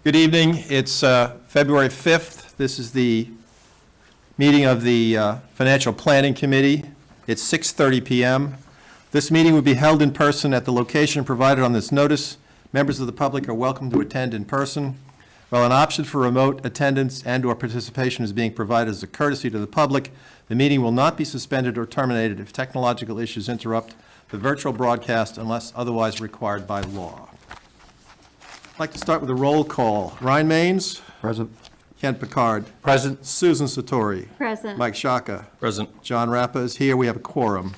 Good evening. It's February 5th. This is the meeting of the Financial Planning Committee. It's 6:30 p.m. This meeting will be held in person at the location provided on this notice. Members of the public are welcome to attend in person, while an option for remote attendance and/or participation is being provided as a courtesy to the public. The meeting will not be suspended or terminated if technological issues interrupt the virtual broadcast unless otherwise required by law. I'd like to start with a roll call. Ryan Maines. Present. Ken Picard. Present. Susan Satori. Present. Mike Shaka. Present. John Rappa is here. We have a quorum.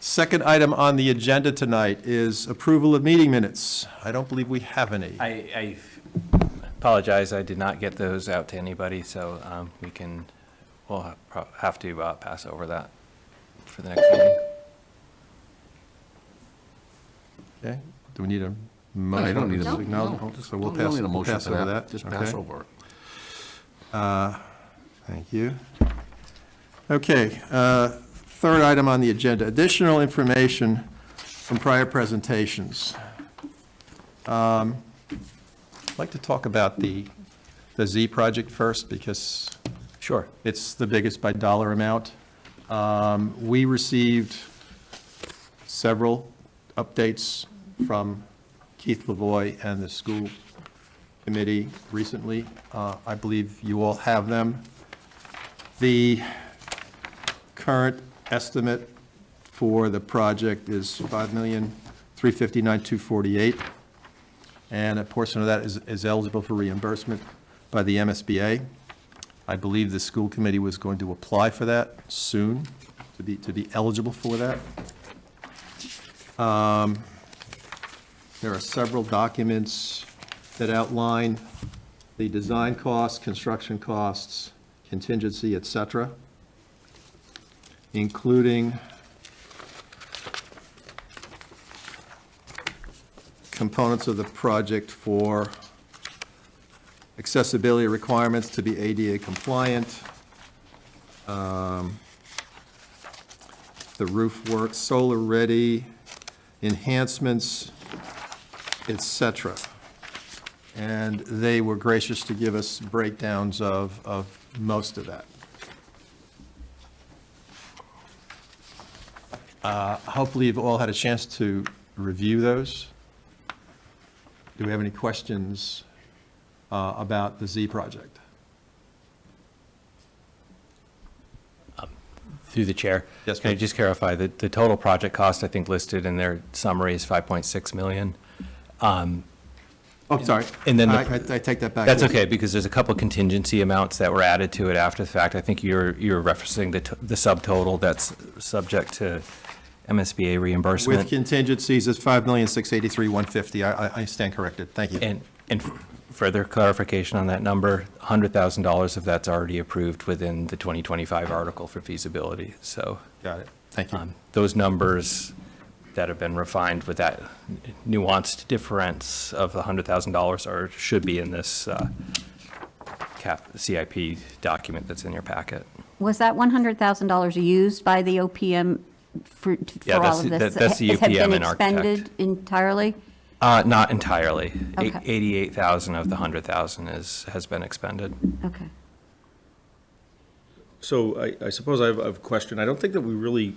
Second item on the agenda tonight is approval of meeting minutes. I don't believe we have any. I apologize, I did not get those out to anybody, so we'll have to pass over that for the next meeting. Okay. Do we need a motion? I don't need a to motion. acknowledge? No. So we'll We don't need a we'll motion pass for over that. that. Just Okay. pass over it. Thank you. Okay, third item on the agenda, additional information from prior presentations. I'd like to talk about the Z project first because Sure. it's the biggest by dollar amount. We received several updates from Keith Lavoie and the school committee recently. I believe you all have them. The current estimate for the project is $5,359,248, and a portion of that is eligible for reimbursement by the MSBA. I believe the school committee was going to apply for that soon, to be eligible for that. There are several documents that outline the design costs, construction costs, contingency, et cetera, including components of the project for accessibility requirements to be ADA compliant, the roof work, solar ready, enhancements, et cetera. And they were gracious to give us breakdowns of most of that. Hopefully you've all had a chance to review those. Do we have any questions about the Z project? Through the chair. Yes, Can I please. just clarify that the total project cost, I think listed in their summary, is $5.6 million. Oh, sorry. And then I take that back. That's okay, because there's a couple contingency amounts that were added to it after the fact. I think you're referencing the subtotal that's subject to MSBA reimbursement. With contingencies, it's $5,683,150. I stand corrected. Thank you. And further clarification on that number, $100,000 of that's already approved within the 2025 article for feasibility. So Got it. Thank you. those numbers that have been refined with that nuanced difference of the $100,000 should be in this CIP document that's in your packet. Was that $100,000 used by the OPM for Yeah, all of this? that's the Have been UPM and architect. expended entirely? Not entirely. Okay. 88,000 of the 100,000 has been expended. Okay. So I suppose I have a question. I don't think that we really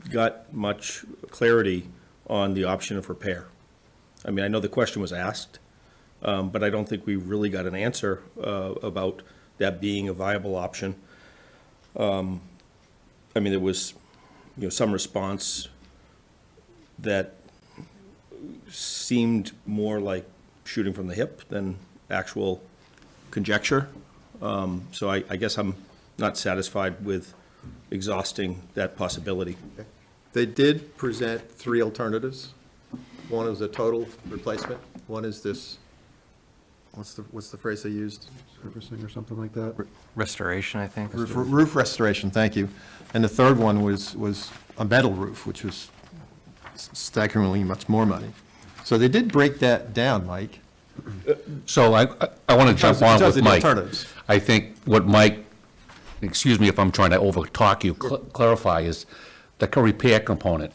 got much clarity on the option of repair. I mean, I know the question was asked, but I don't think we really got an answer about that being a viable option. I mean, there was, some response that seemed more like shooting from the hip than actual conjecture. So I guess I'm not satisfied with exhausting that possibility. They did present three alternatives. One is a total replacement. One is this, what's the phrase they used? Servicing or something like that? Restoration, I think. Roof restoration, thank you. And the third one was a metal roof, which was staggeringly much more money. So they did break that down, Mike. So I want to jump on with the Mike. alternatives. I think what Mike, excuse me if I'm trying to over-talk you, clarify is the repair component.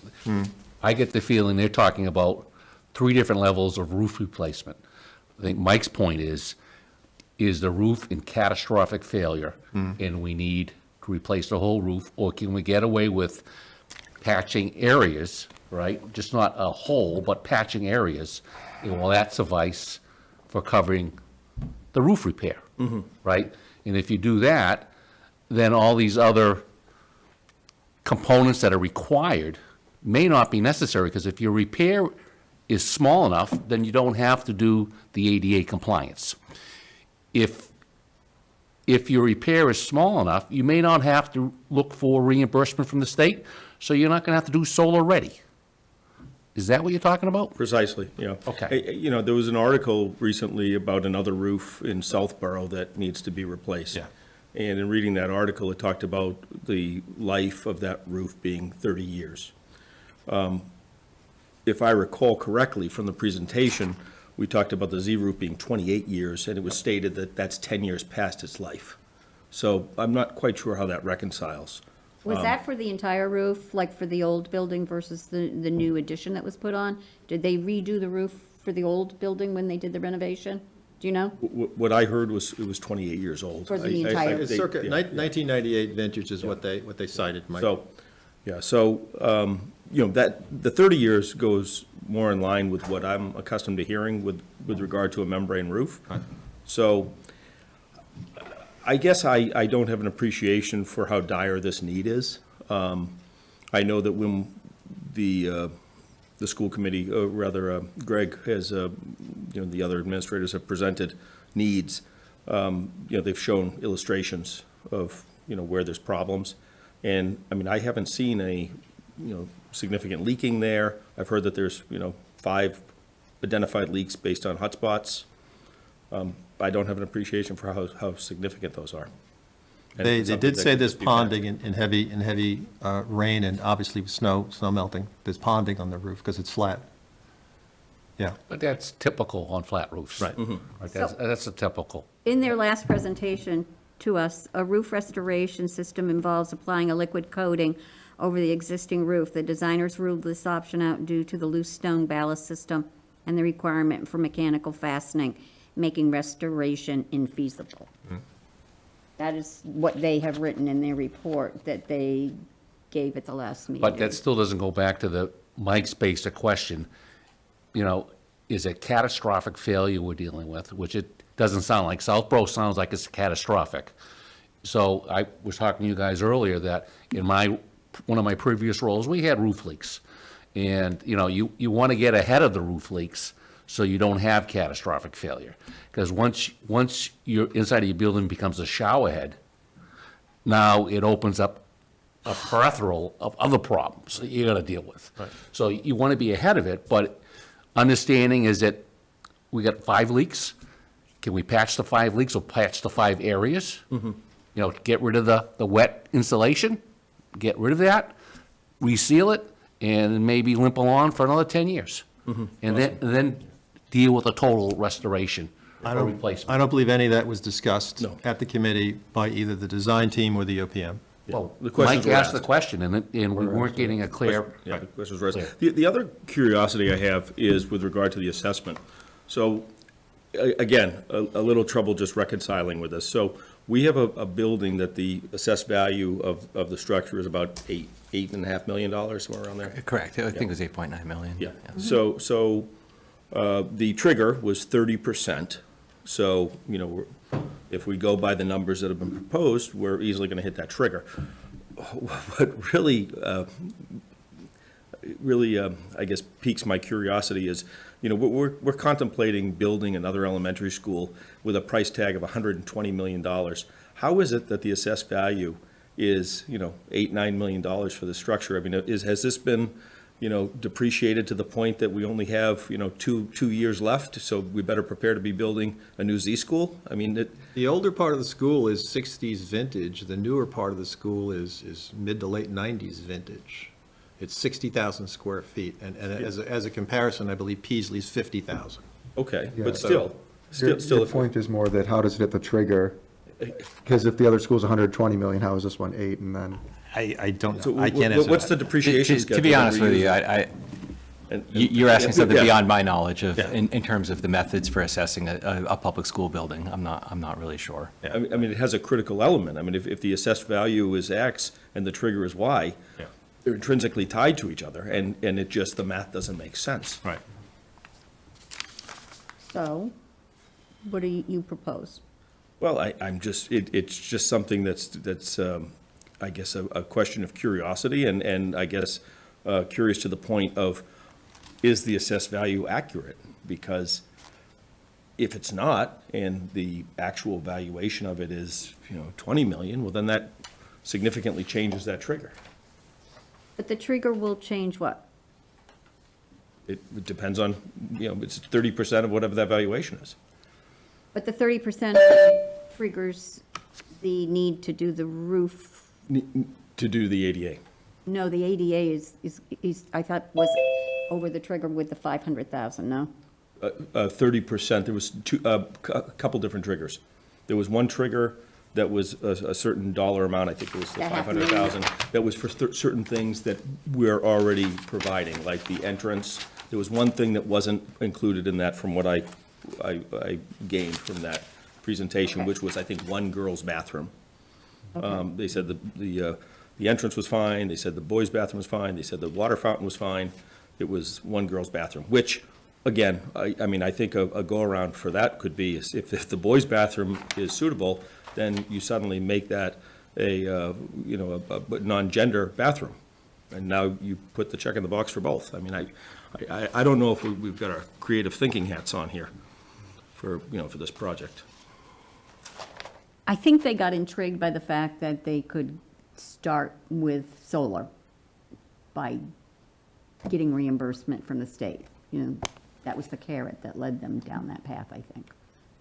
I get the feeling they're talking about 3 different levels of roof replacement. I think Mike's point is the roof in catastrophic failure, and we need to replace the whole roof, or can we get away with patching areas, right? Just not a hole, but patching areas, and will that suffice for covering the roof repair, right? And if you do that, then all these other components that are required may not be necessary, because if your repair is small enough, then you don't have to do the ADA compliance. If your repair is small enough, you may not have to look for reimbursement from the state, so you're not gonna have to do solar ready. Is that what you're talking about? Precisely, yeah. Okay. You know, there was an article recently about another roof in Southborough that needs to be replaced. Yeah. And in reading that article, it talked about the life of that roof being 30 years. If I recall correctly from the presentation, we talked about the Z roof being 28 years, and it was stated that that's 10 years past its life. So I'm not quite sure how that reconciles. Was that for the entire roof, like for the old building versus the new addition that was put on? Did they redo the roof for the old building when they did the renovation? Do you know? What I heard was it was 28 years old. For the I- entire- It's they- circa yeah, 1998 vintage is what they cited, Mike. So, yeah, so, you know, the 30 years goes more in line with what I'm accustomed to hearing with regard to a membrane roof. So I guess I don't have an appreciation for how dire this need is. I know that when the school committee, or rather Greg has, you know, the other administrators have presented needs, you know, they've shown illustrations of, you know, where there's problems. And, I mean, I haven't seen any, you know, significant leaking there. I've heard that there's, you know, 5 identified leaks based on hotspots. I don't have an appreciation for how significant those are. And They it's something did that say could there's be patched. ponding in heavy rain and obviously with snow melting. There's ponding on the roof because it's flat. Yeah. But that's typical on flat roofs. Right. Right, that's a typical. In their last presentation to us, a roof restoration system involves applying a liquid coating over the existing roof. The designers ruled this option out due to the loose stone ballast system and the requirement for mechanical fastening, making restoration infeasible. That is what they have written in their report that they gave at the last meeting. But that still doesn't go back to the Mike's basic question, you know, is it catastrophic failure we're dealing with, which it doesn't sound like. Southborough sounds like it's catastrophic. So I was talking to you guys earlier that in one of my previous roles, we had roof leaks. And, you know, you want to get ahead of the roof leaks so you don't have catastrophic failure. Because once your inside of your building becomes a shower head, now it opens up a plethora of other problems that you got to deal with. So you want to be ahead of it, but understanding is that we got 5 leaks. Can we patch the 5 leaks or patch the 5 areas? You know, get rid of the wet insulation, get rid of that, reseal it, and maybe limp along for another 10 years. And then deal with a total restoration or replacement. I don't believe any of that was discussed No. at the committee by either the design team or the OPM. Well, the questions Mike were asked the asked. question, and we weren't getting a clear. Yeah, the question was raised. Clear. The other curiosity I have is with regard to the assessment. So, again, a little trouble just reconciling with this. So we have a building that the assessed value of the structure is about $8.5 million, somewhere around there. Correct. I think it was 8.9 million. Yeah, so the trigger was 30%. So, you know, if we go by the numbers that have been proposed, we're easily going to hit that trigger. What really, I guess, piques my curiosity is, you know, we're contemplating building another elementary school with a price tag of $120 million. How is it that the assessed value is, you know, $8-9 million for the structure? I mean, has this been, you know, depreciated to the point that we only have, you know, two years left, so we better prepare to be building a new Z school? I mean, The older part of the school is 60s vintage. The newer part of the school is mid to late 90s vintage. It's 60,000 square feet. And as a comparison, I believe Peasley's 50,000. okay, Yeah, but so- still, Your point is more that how does it hit the trigger? Because if the other school's 120 million, how is this one 8 and then? I don't So know. I can't answer what's the that. depreciation schedule? To be that honest we're with you, using? And- You're asking something Yeah. beyond my knowledge of, Yeah. in terms of the methods for assessing a public school building. I'm not really sure. I mean, it has a critical element. I mean, if the assessed value is X and the trigger is Y, Yeah. they're intrinsically tied to each other, and it just, the math doesn't make sense. Right. So, what do you propose? Well, I'm just, it's just something that's, I guess, a question of curiosity, and I guess curious to the point of, is the assessed value accurate? Because if it's not, and the actual valuation of it is, 20 million, well, then that significantly changes that trigger. But the trigger will change what? It depends on, it's 30% of whatever that valuation is. But the 30% triggers the need to do the roof. To do the ADA. No, the ADA is, I thought was over the trigger with the 500,000, no? 30%, there was a couple different triggers. There was one trigger that was a certain dollar amount, I think it was the That half 500,000, that was for certain things that we're already providing, like the entrance. There was one thing that wasn't included in that from what I gained from that presentation, Okay. which was, I think, one girl's bathroom. They said the entrance was fine, they said the boys' bathroom was fine, they said the water fountain was fine. It was one girl's bathroom, which, again, I mean, I think a go-around for that could be, is if the boys' bathroom is suitable, then you suddenly make that a non-gender bathroom. And now you put the check in the box for both. I mean, I don't know if we've got our creative thinking hats on here for this project. I think they got intrigued by the fact that they could start with solar by getting reimbursement from the state. That was the carrot that led them down that path, I think,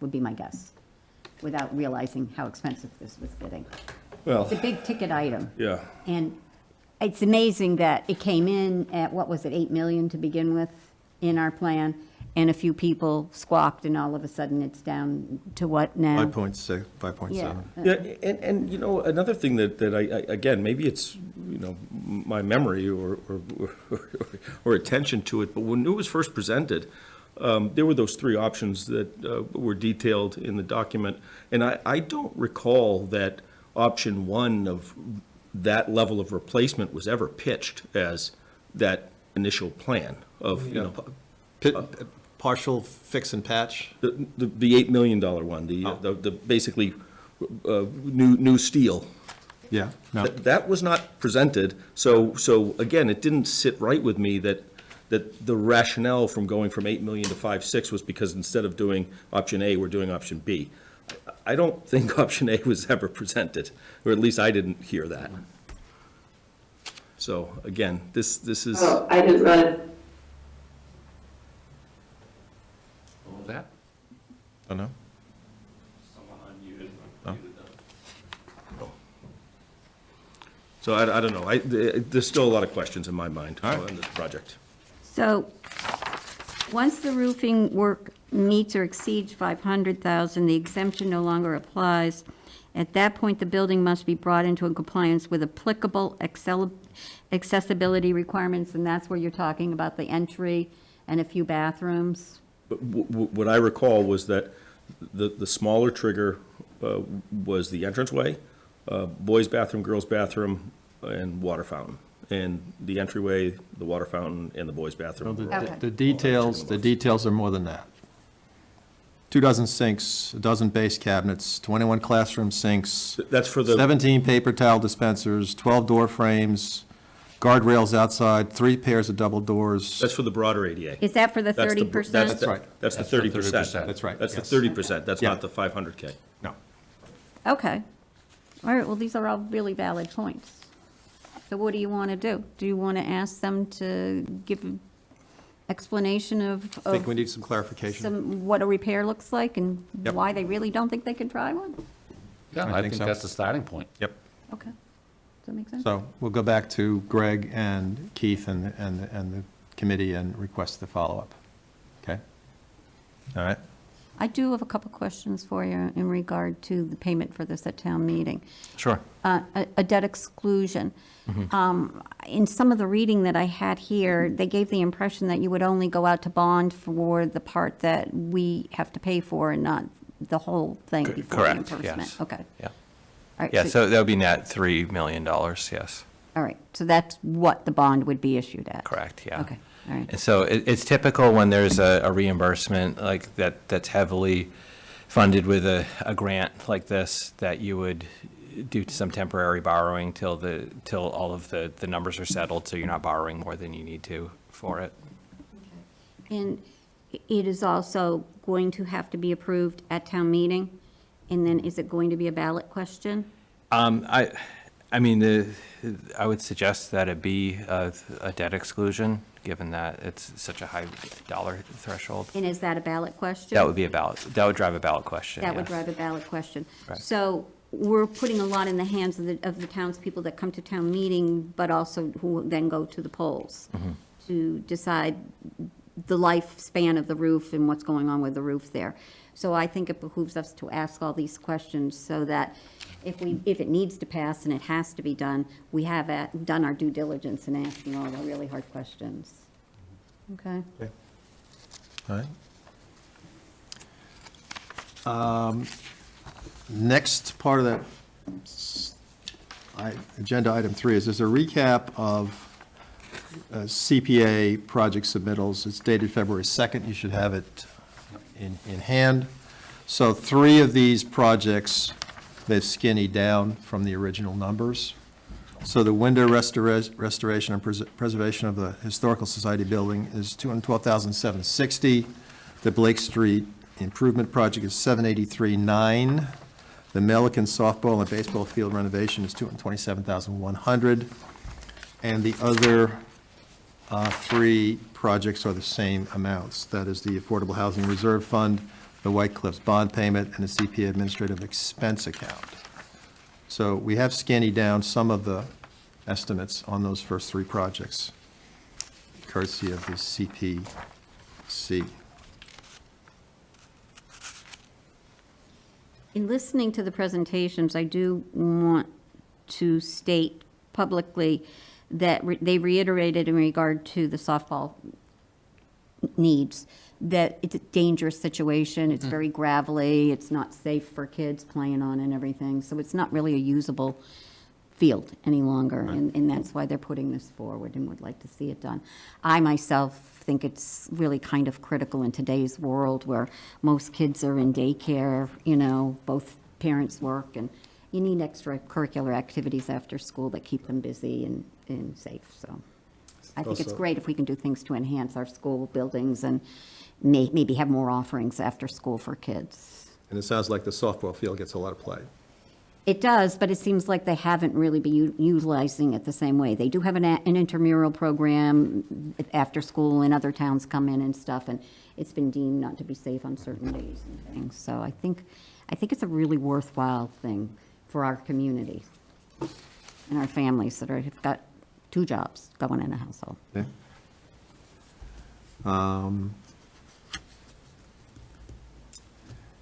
would be my guess, without realizing how expensive this was getting. Well, It's a big ticket item. yeah. And it's amazing that it came in at, what was it, 8 million to begin with in our plan? And a few people squawked and all of a sudden it's down to what now? 5.6, 5.7. Yeah, and another thing that I, again, maybe it's, my memory or attention to it, but when it was first presented, there were those three options that were detailed in the document, and I don't recall that option one of that level of replacement was ever pitched as that initial plan of, Partial fix and patch? the $8 million one, the basically new steel. Yeah, no. That was not presented, so again, it didn't sit right with me that the rationale from going from 8 million to 5.6 was because instead of doing option A, we're doing option B. I don't think option A was ever presented, or at least I didn't hear that. So again, this is, Oh, I didn't run. What was that? Oh, no? so I don't know, there's still a lot of questions in my mind on this project. So, once the roofing work meets or exceeds 500,000, the exemption no longer applies. At that point, the building must be brought into compliance with applicable accessibility requirements, and that's where you're talking about the entry and a few bathrooms. But what I recall was that the smaller trigger was the entranceway, boys' bathroom, girls' bathroom, and water fountain. And the entryway, the water fountain, and the boys' bathroom. were all- Okay. The details are more than that. 2 dozen sinks, a dozen base cabinets, 21 classroom sinks, That's for the, 17 paper towel dispensers, 12 door frames, guardrails outside, 3 pairs of double doors. that's for the broader ADA. Is that for the That's the- 30%? That's right. That's the That's the 30%. 30%. That's right, That's the yes. 30%, that's Yeah. not the 500K. No. Okay. All right, well, these are all really valid points. So what do you want to do? Do you want to ask them to give an explanation of I think we need some clarification. what a repair looks like and Yep. why they really don't think they can try one? Yeah, I I think think so. that's the starting point. Yep. Okay. Does that make sense? So we'll go back to Greg and Keith and the committee and request the follow-up. Okay? All right? I do have a couple questions for you in regard to the payment for this at town meeting. Sure. A debt exclusion. In some of the reading that I had here, they gave the impression that you would only go out to bond for the part that we have to pay for and not the whole thing before Correct, reimbursement. yes. Okay. Yeah. All right, Yeah, so that would be net $3 million, yes. All right, so that's what the bond would be issued at? Correct, yeah. Okay, all right. And so it's typical when there's a reimbursement like that's heavily funded with a grant like this, that you would do some temporary borrowing till all of the numbers are settled, so you're not borrowing more than you need to for it. And it is also going to have to be approved at town meeting? And then is it going to be a ballot question? I mean, I would suggest that it be a debt exclusion, given that it's such a high dollar threshold. And is that a ballot question? That would be that would drive a ballot question, That would yes. drive a ballot question. Right. So we're putting a lot in the hands of the townspeople that come to town meeting, but also who then go to the polls to decide the lifespan of the roof and what's going on with the roof there. So I think it behooves us to ask all these questions so that if it needs to pass and it has to be done, we have done our due diligence in asking all the really hard questions. Okay? All right. Next part of that, agenda item 3 is there's a recap of CPA project submittals. It's dated February 2nd. You should have it in hand. So 3 of these projects, they've skinnied down from the original numbers. So the window restoration and preservation of the Historical Society building is $212,760. The Blake Street improvement project is $783,900. The Milliken softball and baseball field renovation is $227,100. And the other 3 projects are the same amounts. That is the Affordable Housing Reserve Fund, the White Cliffs bond payment, and the CPA administrative expense account. So we have skinny down some of the estimates on those first 3 projects, courtesy of the CPC. In listening to the presentations, I do want to state publicly that they reiterated in regard to the softball needs, that it's a dangerous situation, it's very gravelly, it's not safe for kids playing on and everything, so it's not really a usable field any longer, and that's why they're putting this forward and would like to see it done. I myself think it's really kind of critical in today's world where most kids are in daycare, both parents work, and you need extracurricular activities after school that keep them busy and safe, so. I think it's Also- great if we can do things to enhance our school buildings and maybe have more offerings after school for kids. And it sounds like the softball field gets a lot of play. It does, but it seems like they haven't really been utilizing it the same way. They do have an intramural program after school, and other towns come in and stuff, and it's been deemed not to be safe on certain days and things. So I think it's a really worthwhile thing for our community and our families that have got 2 jobs going in a household. Okay.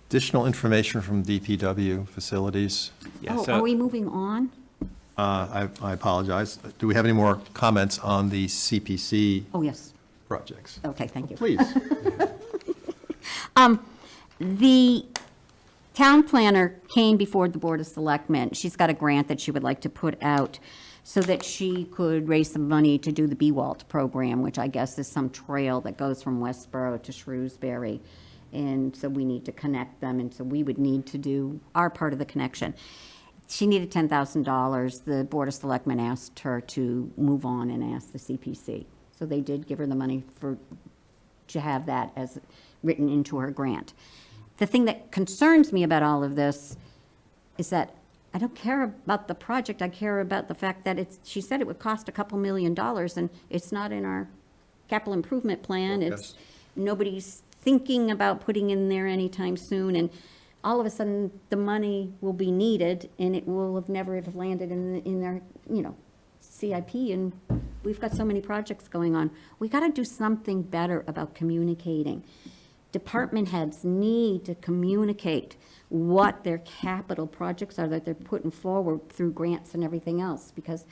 Additional information from DPW facilities. Yeah, Oh, so- are we moving on? I apologize. Do we have any more comments on the CPC Oh, yes. projects? Okay, thank you. Please. The town planner came before the Board of Selectmen. She's got a grant that she would like to put out so that she could raise some money to do the BWALT program, which I guess is some trail that goes from Westboro to Shrewsbury. And so we need to connect them, and so we would need to do our part of the connection. She needed $10,000. The Board of Selectmen asked her to move on and ask the CPC. So they did give her the money to have that as written into her grant. The thing that concerns me about all of this is that I don't care about the project, I care about the fact that she said it would cost $2 million, and it's not in our capital improvement plan. Yes. Nobody's thinking about putting in there anytime soon, and all of a sudden, the money will be needed, and it will have never have landed in their, CIP, and we've got so many projects going on. We got to do something better about communicating. department heads need to communicate what their capital projects are that they're putting forward through grants and everything else, because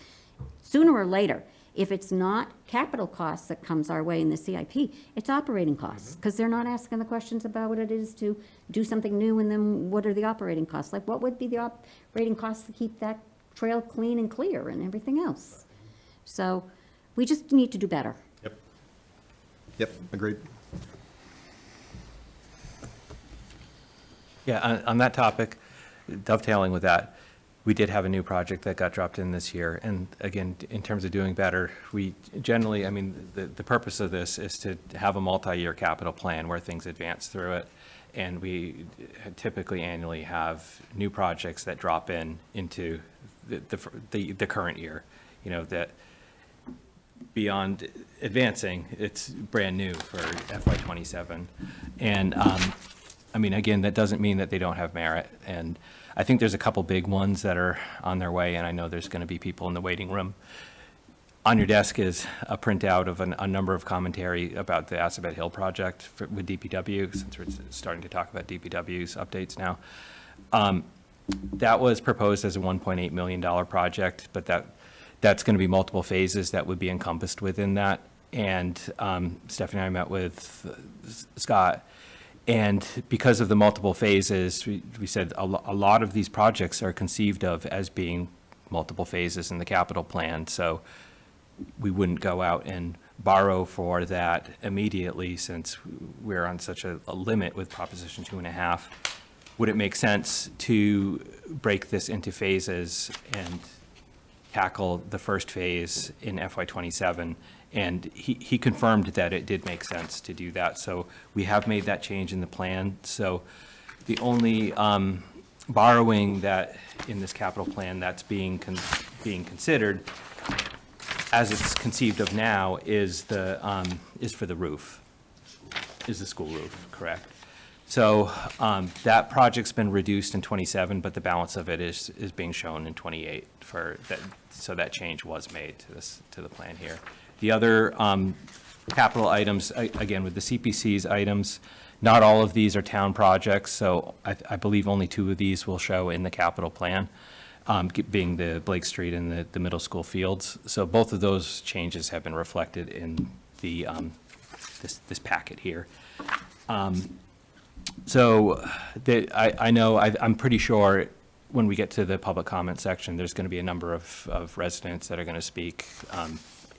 sooner or later, if it's not capital costs that comes our way in the CIP, it's operating costs, because they're not asking the questions about what it is to do something new, and then what are the operating costs? Like, what would be the operating costs to keep that trail clean and clear and everything else? So we just need to do better. Yep, agreed. Yeah, on that topic, dovetailing with that, we did have a new project that got dropped in this year. And again, in terms of doing better, we generally, I mean, the purpose of this is to have a multi-year capital plan where things advance through it. And we typically annually have new projects that drop into the current year, you know, that beyond advancing, it's brand new for FY '27. And, I mean, again, that doesn't mean that they don't have merit. And I think there's a couple big ones that are on their way, and I know there's going to be people in the waiting room. On your desk is a printout of a number of commentary about the Assabet Hill project with DPW, since we're starting to talk about DPW's updates now. That was proposed as a $1.8 million project, but that's going to be multiple phases that would be encompassed within that. And Stephanie and I met with Scott, and because of the multiple phases, we said a lot of these projects are conceived of as being multiple phases in the capital plan. So we wouldn't go out and borrow for that immediately, since we're on such a limit with Proposition 2.5. Would it make sense to break this into phases and tackle the first phase in FY '27? And he confirmed that it did make sense to do that. So we have made that change in the plan. So the only borrowing that in this capital plan that's being considered, as it's conceived of now, is for the roof, is the school roof, correct? So that project's been reduced in '27, but the balance of it is being shown in '28 for that. So that change was made to the plan here. The other capital items, again, with the CPC's items, not all of these are town projects, so I believe only 2 of these will show in the capital plan, being the Blake Street and the middle school fields. So both of those changes have been reflected in the this packet here. So I know, I'm pretty sure when we get to the public comment section, there's going to be a number of residents that are going to speak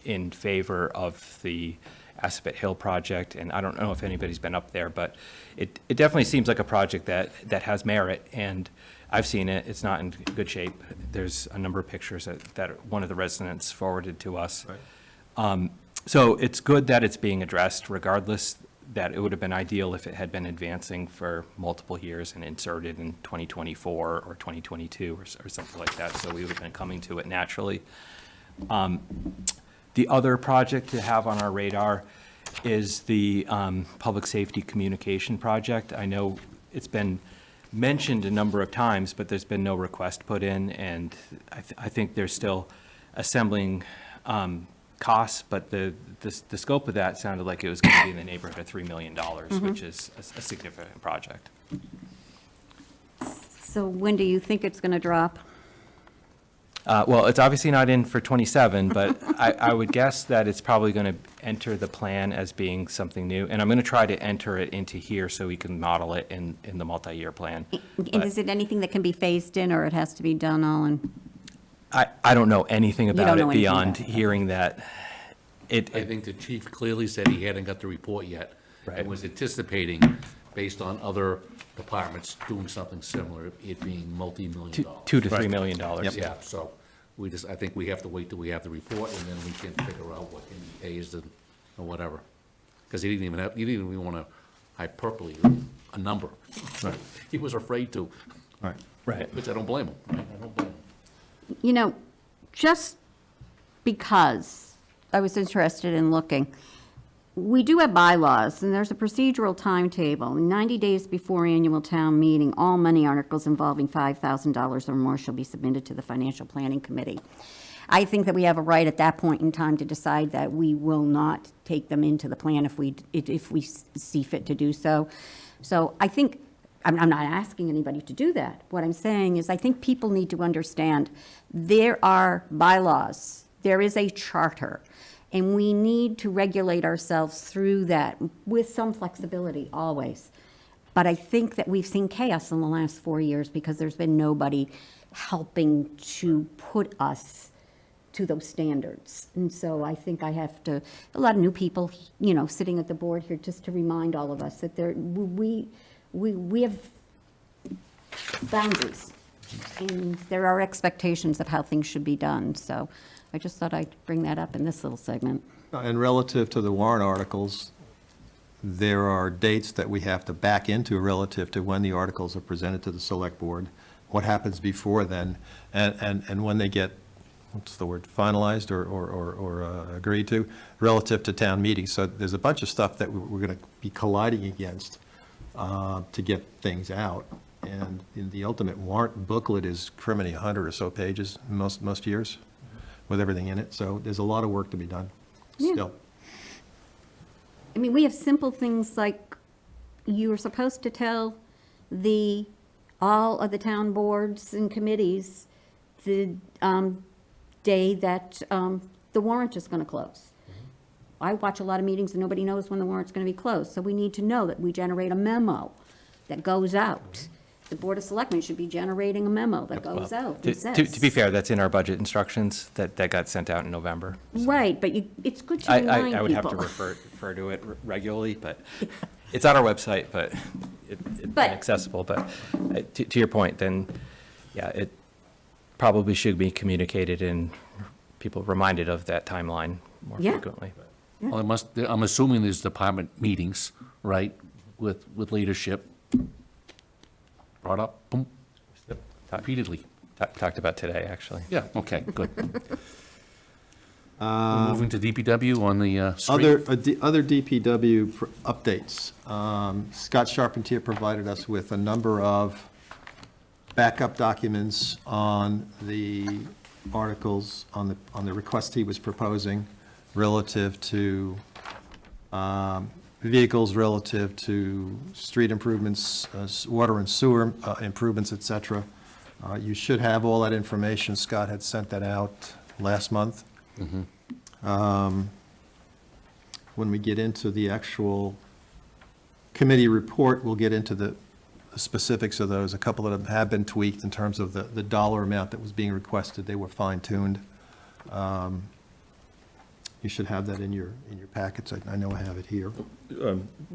in favor of the Assabet Hill project. And I don't know if anybody's been up there, but it definitely seems like a project that has merit. And I've seen it. It's not in good shape. There's a number of pictures that one of the residents forwarded to us. Right. So it's good that it's being addressed, regardless that it would have been ideal if it had been advancing for multiple years and inserted in 2024 or 2022 or something like that. So we would have been coming to it naturally. The other project to have on our radar is the public safety communication project. I know it's been mentioned a number of times, but there's been no request put in, and I think they're still assembling costs, but the scope of that sounded like it was going to be in the neighborhood of $3 million, which is a significant project. So when do you think it's going to drop? Well, it's obviously not in for '27, but I would guess that it's probably going to enter the plan as being something new. And I'm going to try to enter it into here so we can model it in the multi-year plan. And is it anything that can be phased in, or it has to be done all in? I don't know anything don't about know it anything beyond about it. hearing that I think the chief clearly said he hadn't got the report yet. Right. And was anticipating, based on other departments doing something similar, it being multi-million dollars. $2 to $3 million. Yeah, so I think we have to wait till we have the report, and then we can figure out what can be phased or whatever. Because he didn't even want to hyperbole a number. Right. He was afraid to, Right. Right. which I don't blame him. I don't blame him. You know, just because I was interested in looking, we do have bylaws, and there's a procedural timetable. 90 days before annual town meeting, all money articles involving $5,000 or more shall be submitted to the Financial Planning Committee. I think that we have a right at that point in time to decide that we will not take them into the plan if we see fit to do so. So I think, I'm not asking anybody to do that. What I'm saying is I think people need to understand there are bylaws, there is a charter, and we need to regulate ourselves through that with some flexibility, always. But I think that we've seen chaos in the last 4 years because there's been nobody helping to put us to those standards. And so I think I have to, a lot of new people, sitting at the board here, just to remind all of us that we have boundaries, and there are expectations of how things should be done. So I just thought I'd bring that up in this little segment. And relative to the warrant articles, there are dates that we have to back into relative to when the articles are presented to the select board, what happens before then, and when they get, what's the word, finalized or agreed to, relative to town meetings. So there's a bunch of stuff that we're going to be colliding against to get things out. And in the ultimate warrant booklet is criminy 100 or so pages most years with everything in it. So there's a lot of work to be done Yeah. still. I mean, we have simple things like you were supposed to tell all of the town boards and committees the day that the warrant is going to close. I watch a lot of meetings and nobody knows when the warrant's going to be closed. So we need to know that we generate a memo that goes out. The Board of Selectmen should be generating a memo that goes out and says. To be fair, that's in our budget instructions that got sent out in November. Right, but it's good to remind people. I would have to refer to it regularly, but it's on our website, but it's inaccessible. But to your point, then, yeah, it probably should be communicated and people reminded of that timeline more Yeah. frequently. Well, I'm assuming there's department meetings, right, with leadership brought up, boom, repeatedly. Talked about today, actually. Yeah, okay, good. We're moving to DPW on the street. Other DPW updates. Scott Charpentier provided us with a number of backup documents on the articles, on the request he was proposing relative to vehicles, relative to street improvements, water and sewer improvements, et cetera. You should have all that information. Scott had sent that out last month. When we get into the actual committee report, we'll get into the specifics of those. A couple of them have been tweaked in terms of the dollar amount that was being requested. They were fine-tuned. You should have that in your packets. I know I have it here.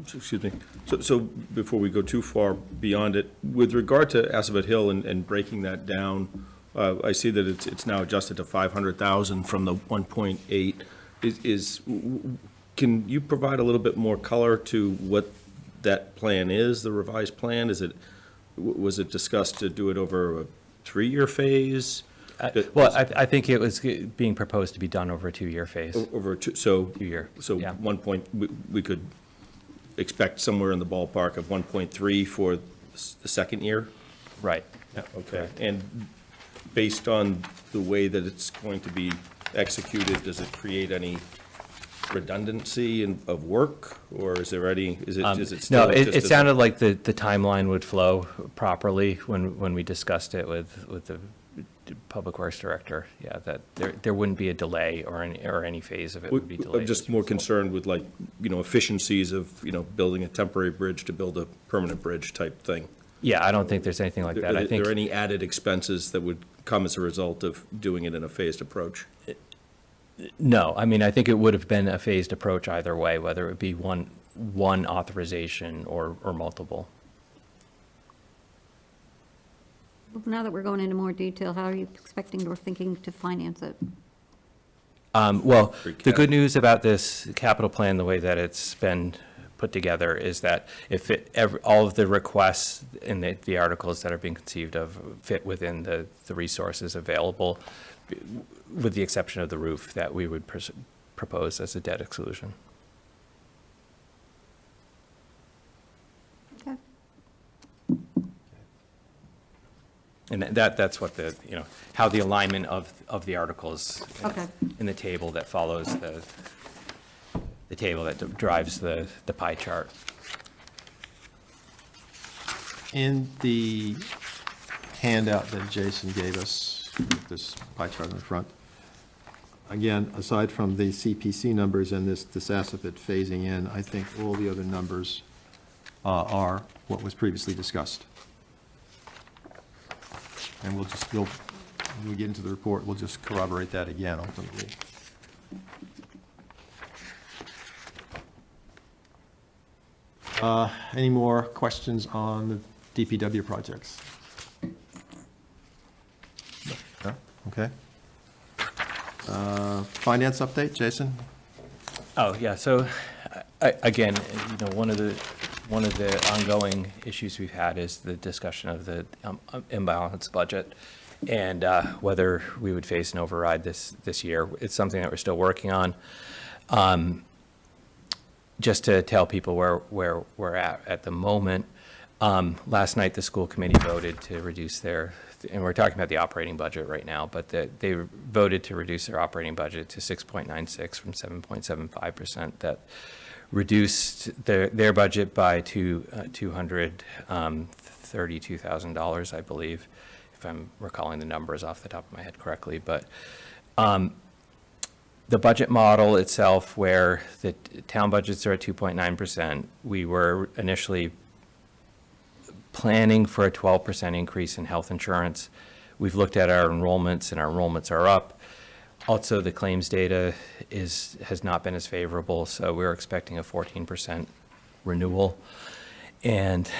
Excuse me. So before we go too far beyond it, with regard to Assabet Hill and breaking that down, I see that it's now adjusted to 500,000 from the 1.8. Can you provide a little bit more color to what that plan is, the revised plan? Was it discussed to do it over a 3-year phase? Well, I think it was being proposed to be done over a 2-year phase. Over two, so. 2-year, So yeah. we could expect somewhere in the ballpark of 1.3 for the second year? Right. Okay, and based on the way that it's going to be executed, does it create any redundancy of work, or is there any, is it still? No, just it sounded like the timeline would flow properly when we discussed it with the Public Works Director. Yeah, that there wouldn't be a delay or any phase of it would be delayed. I'm just more concerned with, like, efficiencies of, building a temporary bridge to build a permanent bridge type thing. Yeah, I don't think there's anything like that. I Are think. there any added expenses that would come as a result of doing it in a phased approach? No, I mean, I think it would have been a phased approach either way, whether it would be one authorization or multiple. Well, now that we're going into more detail, how are you expecting or thinking to finance it? Well, Free the cash. good news about this capital plan, the way that it's been put together, is that if all of the requests in the articles that are being conceived of fit within the resources available, with the exception of the roof, that we would propose as a debt exclusion. Okay. And that's what how the alignment of the articles Okay. in the table that follows the table that drives the pie chart. In the handout that Jason gave us, with this pie chart in the front, again, aside from the CPC numbers and this ASAPIT phasing in, I think all the other numbers are what was previously discussed. And when we get into the report, we'll just corroborate that again ultimately. Any more questions on the DPW projects? No? Okay. Finance update, Jason? Oh, yeah, so, again, one of the ongoing issues we've had is the discussion of the imbalanced budget and whether we would face an override this year. It's something that we're still working on. Just to tell people where we're at the moment, last night, the school committee voted to reduce and we're talking about the operating budget right now, but they voted to reduce their operating budget to 6.96 from 7.75%. That reduced their budget by $232,000, I believe, if I'm recalling the numbers off the top of my head correctly. But the budget model itself, where the town budgets are at 2.9%, we were initially planning for a 12% increase in health insurance. We've looked at our enrollments, and our enrollments are up. Also, the claims data has not been as favorable, so we're expecting a 14% renewal. And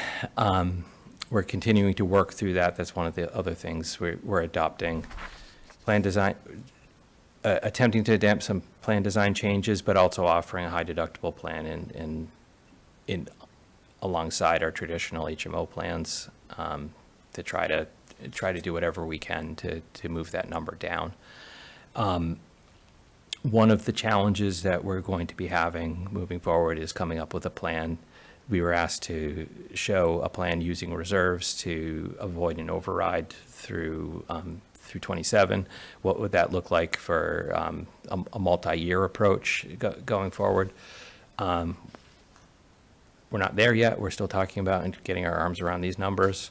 we're continuing to work through that. That's one of the other things we're adopting. Plan design, attempting to adapt some plan design changes, but also offering a high deductible plan in alongside our traditional HMO plans, to try to do whatever we can to move that number down. One of the challenges that we're going to be having moving forward is coming up with a plan. We were asked to show a plan using reserves to avoid an override through 27. What would that look like for a multi-year approach going forward? We're not there yet. We're still talking about and getting our arms around these numbers.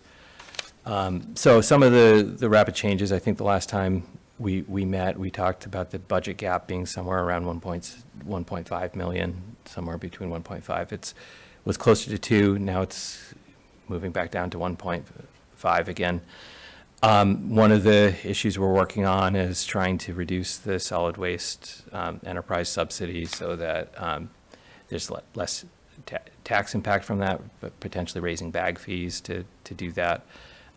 So some of the rapid changes, I think the last time we met, we talked about the budget gap being somewhere around 1.5 million, somewhere between 1.5. It was closer to 2. Now it's moving back down to 1.5 again. One of the issues we're working on is trying to reduce the solid waste enterprise subsidy so that there's less tax impact from that, but potentially raising bag fees to do that.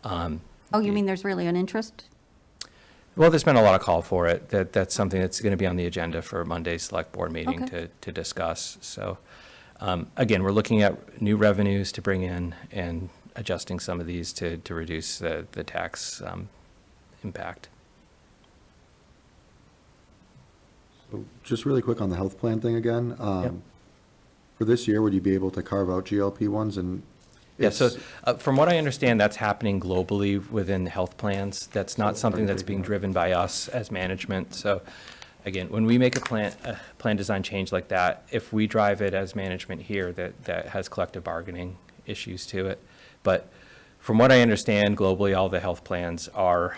Oh, you mean there's really an interest? Well, there's been a lot of call for it. That's something that's going to be on the agenda for Monday's select board meeting Okay. to discuss. So, again, we're looking at new revenues to bring in and adjusting some of these to reduce the tax impact. So just really quick on the health plan thing again. Yep. For this year, would you be able to carve out GLP-1s and? Yeah, so it's- from what I understand, that's happening globally within health plans. That's not something that's being driven by us as management. So again, when we make a plan design change like that, if we drive it as management here, that has collective bargaining issues to it. But from what I understand, globally, all the health plans are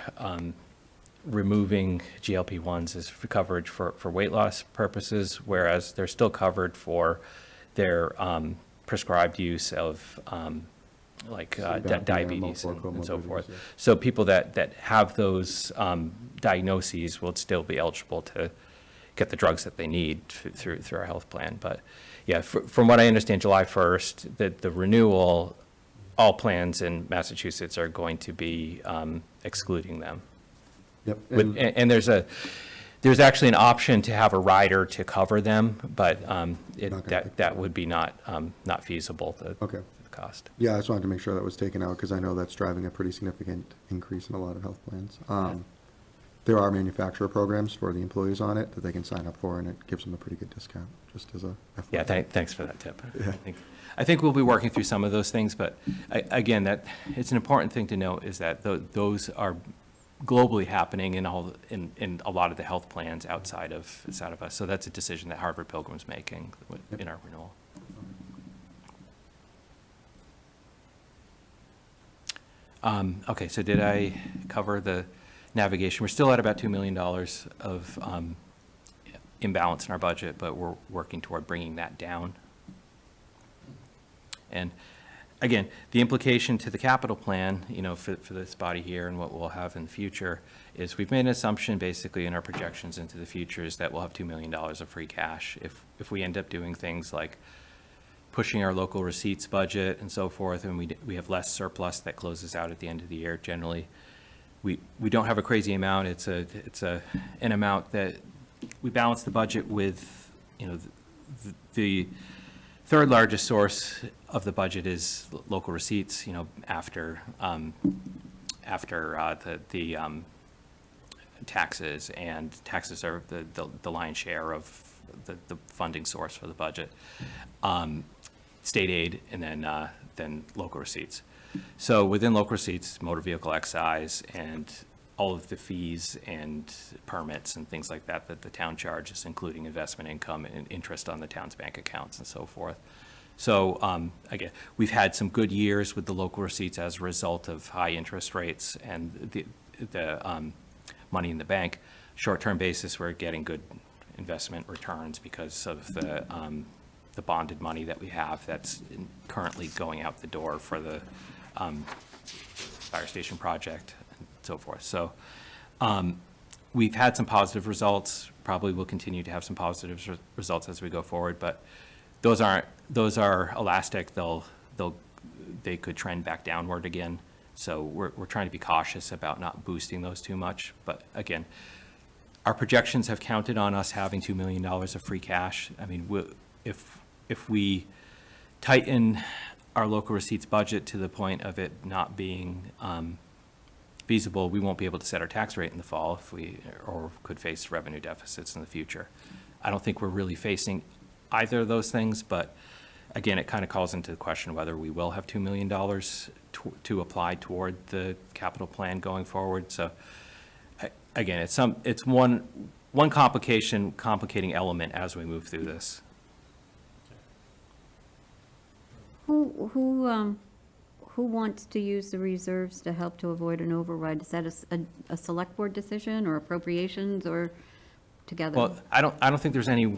removing GLP-1s as for coverage for weight loss purposes, whereas they're still covered for their prescribed use of diabetes and so forth. So people that have those diagnoses will still be eligible to get the drugs that they need through our health plan. But yeah, from what I understand, July 1st, the renewal, all plans in Massachusetts are going to be excluding them. Yep. And there's actually an option to have a rider to cover them, but that would be not feasible, Okay. the cost. Yeah, I just wanted to make sure that was taken out because I know that's driving a pretty significant increase in a lot of health plans. there are manufacturer programs for the employees on it that they can sign up for, and it gives them a pretty good discount, just as a FYI. Yeah, thanks for that tip. I think we'll be working through some of those things, but again, it's an important thing to note is that those are globally happening in a lot of the health plans outside of us. So that's a decision that Harvard Pilgrim's making in our renewal. Okay, so did I cover the navigation? We're still at about $2 million of imbalance in our budget, but we're working toward bringing that down. And again, the implication to the capital plan, for this body here and what we'll have in the future is we've made an assumption basically in our projections into the future is that we'll have $2 million of free cash. If we end up doing things like pushing our local receipts budget and so forth, and we have less surplus that closes out at the end of the year, generally, we don't have a crazy amount. It's an amount that we balance the budget with, the third largest source of the budget is local receipts, after the taxes, and taxes are the lion's share of the funding source for the budget. State aid, and then local receipts. So within local receipts, motor vehicle excise and all of the fees and permits and things like that the town charges, including investment income and interest on the town's bank accounts and so forth. So again, we've had some good years with the local receipts as a result of high interest rates and the money in the bank. Short-term basis, we're getting good investment returns because of the bonded money that we have that's currently going out the door for the fire station project and so forth. So we've had some positive results, probably will continue to have some positive results as we go forward, but those are elastic. They could trend back downward again. So we're trying to be cautious about not boosting those too much. But again, our projections have counted on us having $2 million of free cash. I mean, if we tighten our local receipts budget to the point of it not being feasible, we won't be able to set our tax rate in the fall or could face revenue deficits in the future. I don't think we're really facing either of those things, but again, it kind of calls into the question whether we will have $2 million to apply toward the capital plan going forward. So again, it's one complicating element as we move through this. Who wants to use the reserves to help to avoid an override? Is that a select board decision or appropriations or together? Well, I don't think there's any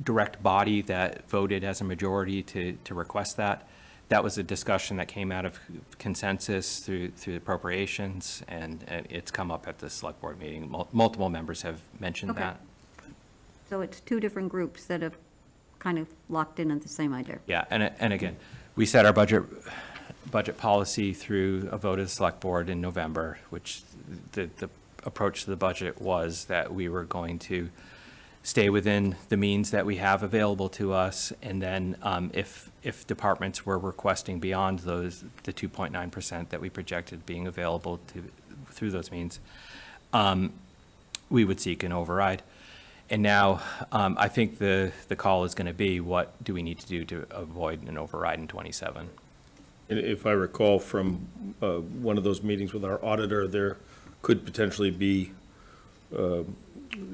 direct body that voted as a majority to request that. That was a discussion that came out of consensus through the appropriations, and it's come up at the select board meeting. Multiple members have mentioned Okay. that. So it's two different groups that have kind of locked in on the same idea. Yeah, and again, we set our budget policy through a vote of the select board in November, which the approach to the budget was that we were going to stay within the means that we have available to us, and then if departments were requesting beyond the 2.9% that we projected being available through those means, we would seek an override. And now I think the call is going to be, what do we need to do to avoid an override in '27? And if I recall from one of those meetings with our auditor, there could potentially be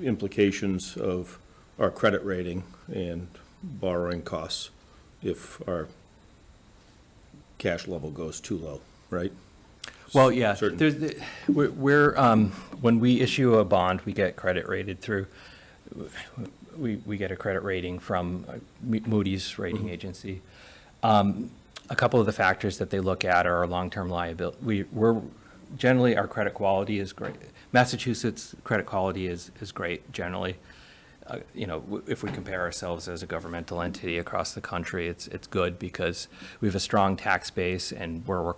implications of our credit rating and borrowing costs if our cash level goes too low, right? Well, yeah, Certain- we're when we issue a bond, we get credit rated through, we get a credit rating from Moody's rating agency. A couple of the factors that they look at are our long-term liability. We're generally, our credit quality is great. Massachusetts credit quality is great generally. If we compare ourselves as a governmental entity across the country, it's good because we have a strong tax base and we're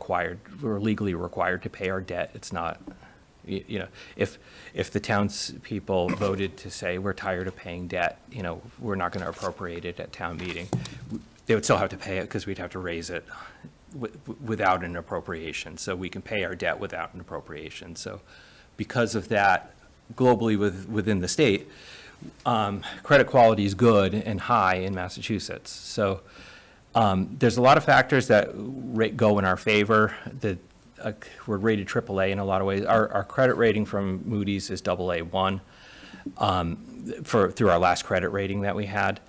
legally required to pay our debt. It's not, if the townspeople voted to say we're tired of paying debt, we're not going to appropriate it at town meeting. They would still have to pay it because we'd have to raise it without an appropriation. So we can pay our debt without an appropriation. So because of that, globally within the state, credit quality is good and high in Massachusetts. So there's a lot of factors that go in our favor. We're rated AAA in a lot of ways. Our credit rating from Moody's is AA1 through our last credit rating that we had.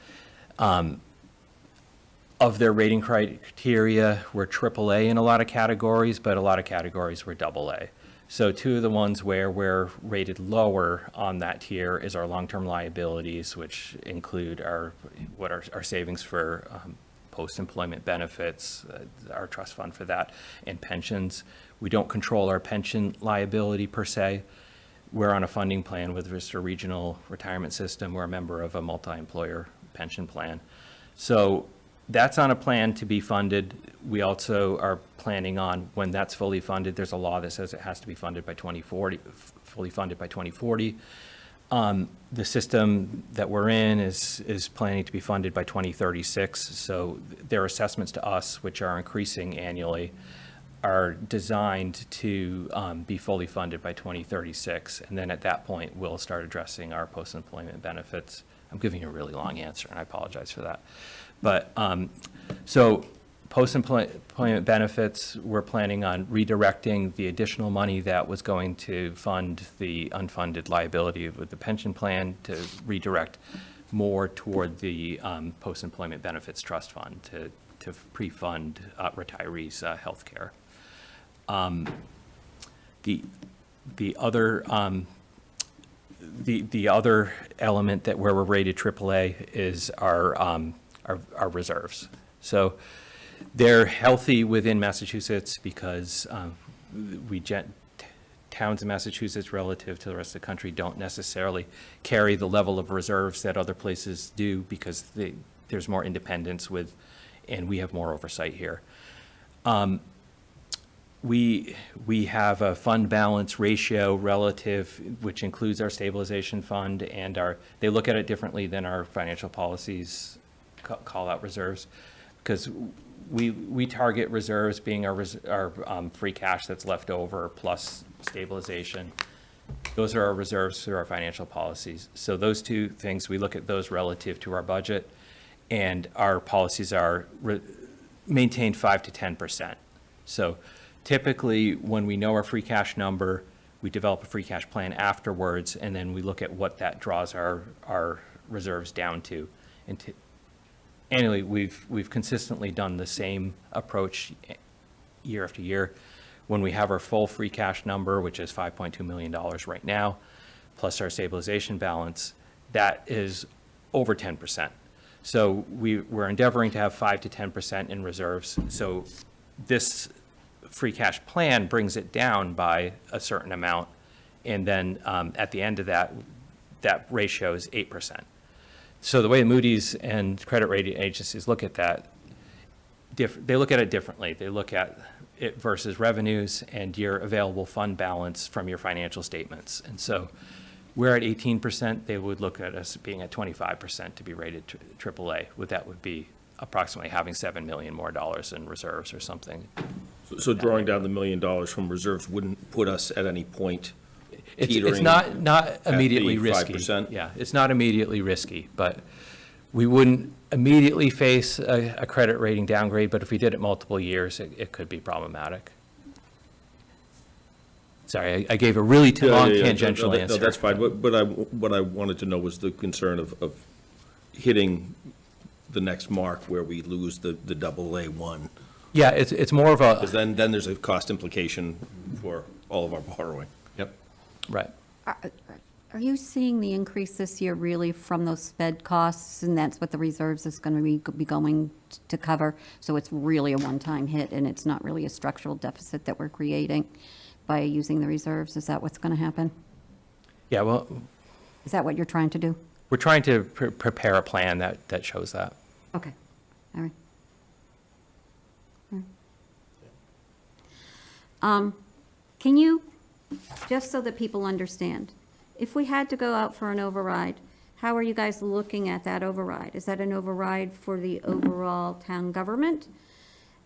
Of their rating criteria, we're AAA in a lot of categories, but a lot of categories were AA. So two of the ones where we're rated lower on that tier is our long-term liabilities, which include our savings for post-employment benefits, our trust fund for that, and pensions. We don't control our pension liability per se. We're on a funding plan with Vista Regional Retirement System. We're a member of a multi-employer pension plan. So that's on a plan to be funded. We also are planning on, when that's fully funded, there's a law that says it has to be funded by 2040, fully funded by 2040. The system that we're in is planning to be funded by 2036. So their assessments to us, which are increasing annually, are designed to be fully funded by 2036. And then at that point, we'll start addressing our post-employment benefits. I'm giving you a really long answer, and I apologize for that. But so post-employment benefits, we're planning on redirecting the additional money that was going to fund the unfunded liability with the pension plan to redirect more toward the post-employment benefits trust fund to pre-fund retirees' health care. The other element that where we're rated AAA is our reserves. So they're healthy within Massachusetts because towns in Massachusetts relative to the rest of the country don't necessarily carry the level of reserves that other places do because there's more independence and we have more oversight here. We have a fund balance ratio relative, which includes our stabilization fund and they look at it differently than our financial policies call out reserves, because we target reserves being our free cash that's left over plus stabilization. Those are our reserves through our financial policies. So those two things, we look at those relative to our budget, and our policies are maintained 5 to 10%. So typically, when we know our free cash number, we develop a free cash plan afterwards, and then we look at what that draws our reserves down to. Annually, we've consistently done the same approach year after year. When we have our full free cash number, which is $5.2 million right now, plus our stabilization balance, that is over 10%. So we're endeavoring to have 5 to 10% in reserves. So this free cash plan brings it down by a certain amount, and then at the end of that ratio is 8%. So the way Moody's and credit rating agencies look at that, they look at it differently. They look at it versus revenues and your available fund balance from your financial statements. And so we're at 18%. They would look at us being at 25% to be rated AAA. That would be approximately having $7 million more in reserves or something. So drawing down the $1 million from reserves wouldn't put us at any point It's teetering not immediately the risky. 5%? Yeah, it's not immediately risky, but we wouldn't immediately face a credit rating downgrade, but if we did it multiple years, it could be problematic. Sorry, I gave a really too long tangential answer. No, that's fine. What I wanted to know was the concern of hitting the next mark where we lose the AA1. Yeah, it's more of a, Because then there's a cost implication for all of our borrowing. Yep. right. Are you seeing the increase this year really from those sped costs, and that's what the reserves is going to be going to cover? So it's really a one-time hit, and it's not really a structural deficit that we're creating by using the reserves? Is that what's going to happen? Yeah, well, Is that what you're trying to do? we're trying to prepare a plan that shows that. Okay, all right. Can you, just so that people understand, if we had to go out for an override, how are you guys looking at that override? Is that an override for the overall town government?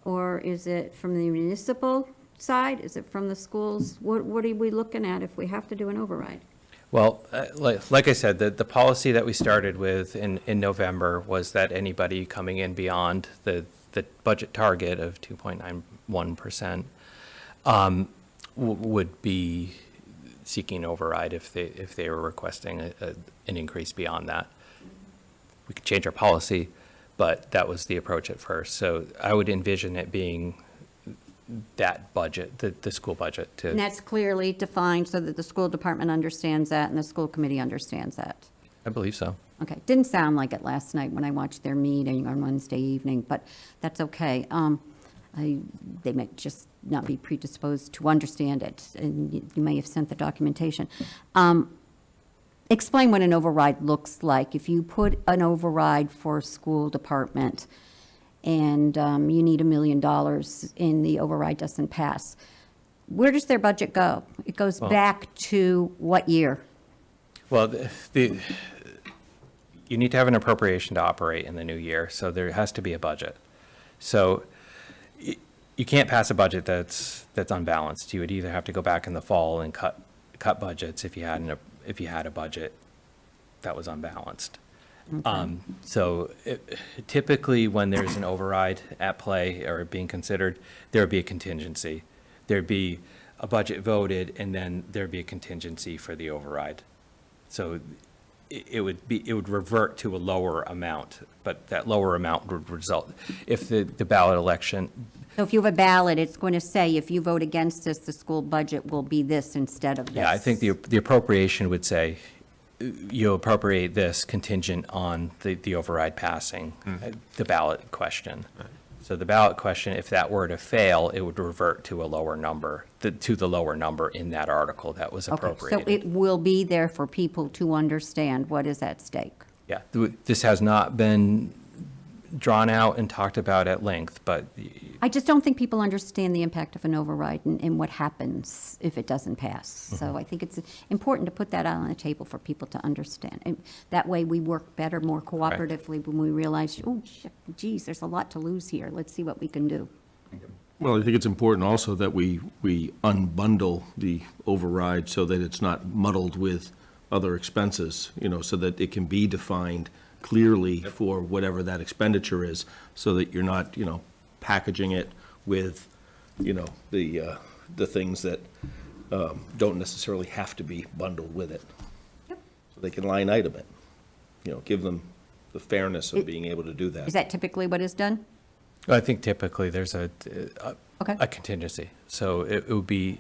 Or is it from the municipal side? Is it from the schools? What are we looking at if we have to do an override? Well, like I said, the policy that we started with in November was that anybody coming in beyond the budget target of 2.91% would be seeking override if they were requesting an increase beyond that. We could change our policy, but that was the approach at first. So I would envision it being that budget, the school budget And to, that's clearly defined so that the school department understands that and the school committee understands that. I believe so. Okay, didn't sound like it last night when I watched their meeting on Wednesday evening, but that's okay. They might just not be predisposed to understand it, and you may have sent the documentation. Explain what an override looks like. If you put an override for a school department and you need $1 million and the override doesn't pass, where does their budget go? It goes back to what year? Well, you need to have an appropriation to operate in the new year, so there has to be a budget. So you can't pass a budget that's unbalanced. You would either have to go back in the fall and cut budgets if you had a budget that was unbalanced. So typically, when there's an override at play or being considered, there would be a contingency. There'd be a budget voted, and then there'd be a contingency for the override. So it would revert to a lower amount, but that lower amount would result if the ballot election. So if you have a ballot, it's going to say, if you vote against this, the school budget will be this instead of this. Yeah, I think the appropriation would say, you appropriate this contingent on the override passing, the ballot question. So the ballot question, if that were to fail, it would revert to a lower number, to the lower number in that article that was Okay, appropriated. so it will be there for people to understand what is at stake. Yeah, this has not been drawn out and talked about at length, but I just don't think people understand the impact of an override and what happens if it doesn't pass. So I think it's important to put that out on the table for people to understand. And that way we work better, more cooperatively when we realize, oh, geez, there's a lot to lose here. Let's see what we can do. Well, I think it's important also that we unbundle the override so that it's not muddled with other expenses, so that it can be defined clearly for whatever that expenditure is, so that you're not, packaging it with, the things that don't necessarily have to be bundled with it. Yep. So they can line item it, give them the fairness of being able to do Is that. that typically what is done? I think typically there's a Okay. contingency. So it would be,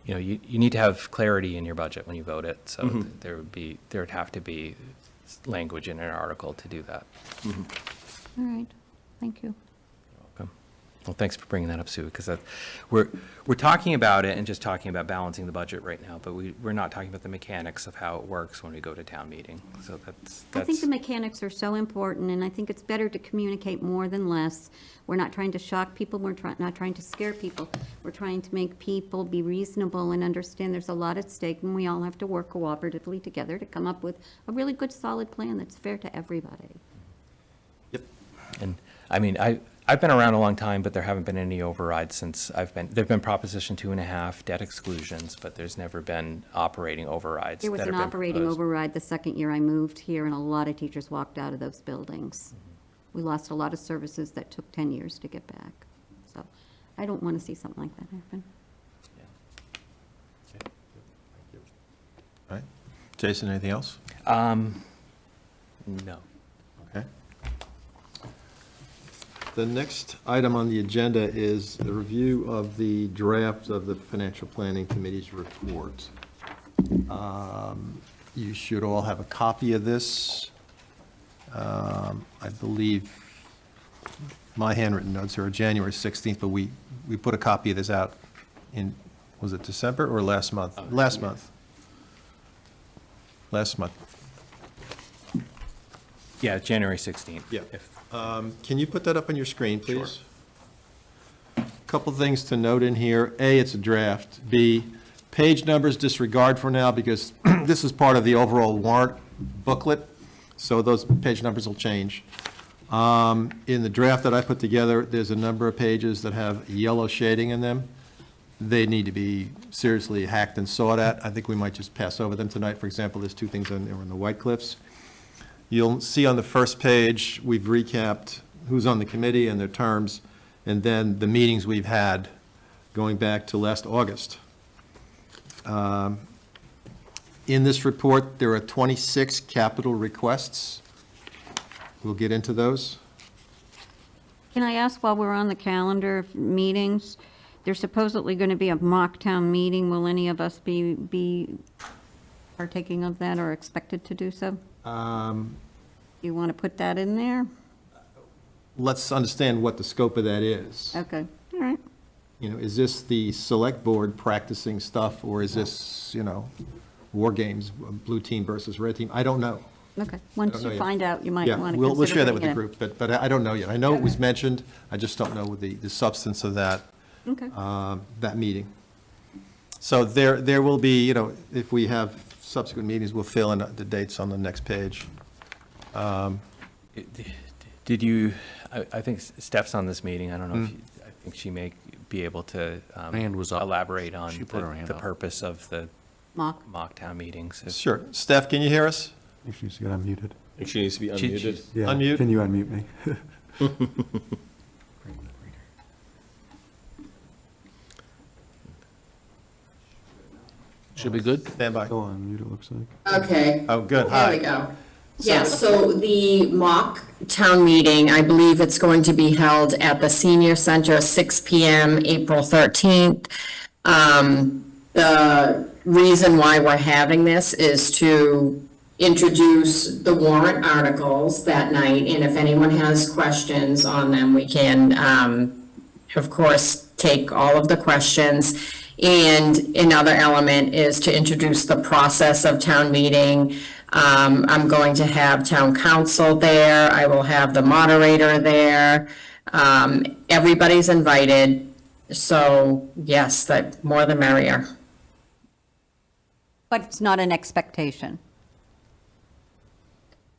you need to have clarity in your budget when you vote it. So there would have to be language in an article to do that. All right, thank you. Okay. Well, thanks for bringing that up, Sue, because we're talking about it and just talking about balancing the budget right now, but we're not talking about the mechanics of how it works when we go to town meeting. So I think the mechanics are so important, and I think it's better to communicate more than less. We're not trying to shock people, we're not trying to scare people. We're trying to make people be reasonable and understand there's a lot at stake, and we all have to work cooperatively together to come up with a really good, solid plan that's fair to everybody. And, I mean, I've been around a long time, but there haven't been any overrides since there've been Proposition 2.5, debt exclusions, but there's never been operating overrides. There was that an have been operating proposed. override the second year I moved here, and a lot of teachers walked out of those buildings. We lost a lot of services that took 10 years to get back. So I don't want to see something like that happen. All right. Jason, anything else? No. Okay. The next item on the agenda is the review of the draft of the Financial Planning Committee's report. You should all have a copy of this. I believe my handwritten notes are January 16th, but we put a copy of this out in, was it December or last month? Last month. Last month. Yeah, January 16th. Yeah. Can you put that up on your screen, please? Couple things to note in here. A, it's a draft. B, page numbers disregard for now because this is part of the overall warrant booklet, so those page numbers will change. In the draft that I put together, there's a number of pages that have yellow shading in them. they need to be seriously hacked and sawed at. I think we might just pass over them tonight. For example, there's two things on the White Cliffs. You'll see on the first page, we've recapped who's on the committee and their terms, and then the meetings we've had going back to last August. In this report, there are 26 capital requests. We'll get into those. Can I ask, while we're on the calendar of meetings, there's supposedly going to be a mock town meeting. Will any of us be partaking of that or expected to do so? You want to put that in there? Let's understand what the scope of that is. Okay, all right. You know, is this the select board practicing stuff, or is this, you know, war games, blue team versus red team? I don't know. Okay, once know you yet. find out, you might Yeah, want to we'll consider share that with the putting it group, but I don't know yet. I know it was mentioned, I just don't know the substance of that, in. Okay, that meeting. So there will be, you know, if we have subsequent meetings, we'll fill in the dates on the next page. Did you, I think Steph's on this meeting, I don't know if, I think she may be able to Hand was up. elaborate on She put her hand the up. purpose of the mock. mock town meetings. If- Sure. Steph, can you hear us? I think she needs to get unmuted. I think she needs to be She- unmuted. she's- Yeah, Unmute. Can you unmute me? Should be good? Stand by. Still unmute, it looks like. Okay, Oh, good. there we Hi. go. Yeah, so the mock town meeting, I believe it's going to be held at the Senior Center, 6 PM, April 13th. The reason why we're having this is to introduce the warrant articles that night, and if anyone has questions on them, we can, of course, take all of the questions. And another element is to introduce the process of town meeting. I'm going to have town council there. I will have the moderator there. Everybody's invited. So yes, that more the merrier. But it's not an expectation.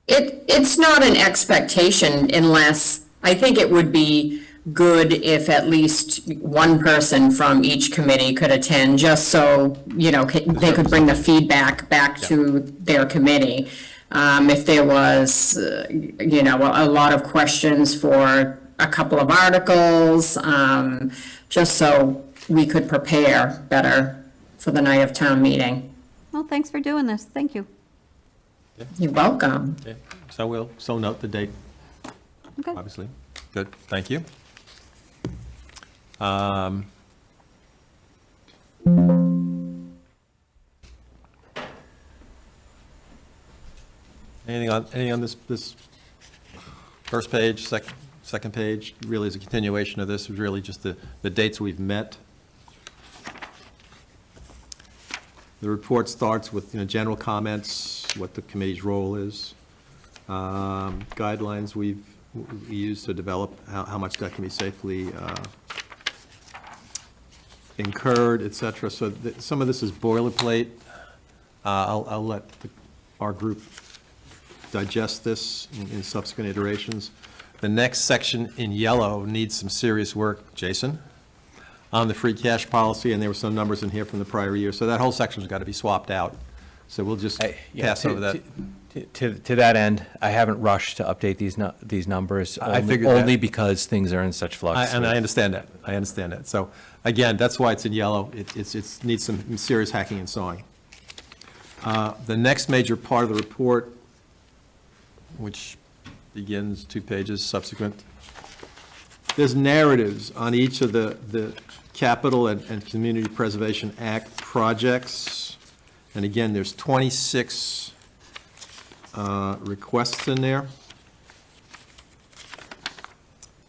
It's not an expectation unless, I think it would be good if at least one person from each committee could attend, just so, you know, they could bring the feedback back to their committee. If there was, you know, a lot of questions for a couple of articles, just so we could prepare better for the night of town meeting. Well, thanks for doing this. Thank you. You're welcome. Okay. So we'll note the date, Okay. obviously. Good, thank you. Anything on this first page, second page? Really is a continuation of this, is really just the dates we've met. The report starts with, you know, general comments, what the committee's role is, guidelines we use to develop how much that can be safely incurred, et cetera. So some of this is boilerplate. I'll let our group digest this in subsequent iterations. The next section in yellow needs some serious work, Jason, on the free cash policy, and there were some numbers in here from the prior year. So that whole section's got to be swapped out. So we'll just Yeah, pass over that. To that end, I haven't rushed to update these numbers. I only- figured that. Only because things are in such flux. And I with- understand that, I understand that. So, again, that's why it's in yellow, it needs some serious hacking and sawing. The next major part of the report, which begins 2 pages subsequent, there's narratives on each of the Capital and Community Preservation Act projects. And again, there's 26 requests in there.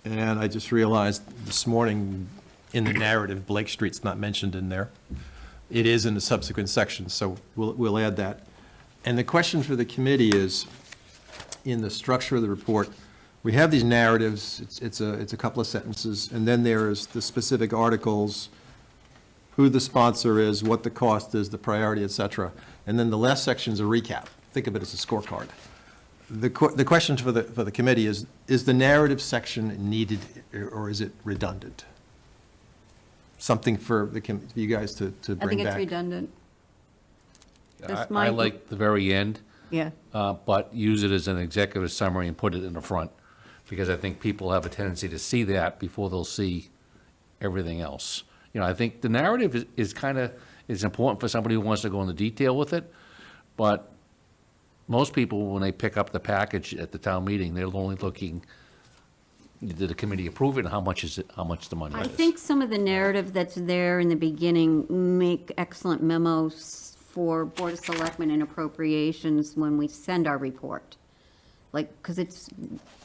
And I just realized this morning in the narrative, Blake Street's not mentioned in there. It is in the subsequent sections, so we'll add that. And the question for the committee is, in the structure of the report, we have these narratives, it's a couple of sentences, and then there's the specific articles, who the sponsor is, what the cost is, the priority, et cetera. And then the last section is a recap. Think of it as a scorecard. The question for the committee is the narrative section needed, or is it redundant? something for you guys to I bring think it's back. redundant. That's I my- like the very end, Yeah. but use it as an executive summary and put it in the front, because I think people have a tendency to see that before they'll see everything else. You know, I think the narrative is kind of, is important for somebody who wants to go into detail with it, but most people, when they pick up the package at the town meeting, they're only looking, did the committee approve it, and how much is it, how much the money I is? think some of the narrative that's there in the beginning make excellent memos for Board of Selectmen and appropriations when we send our report. Like, because it's,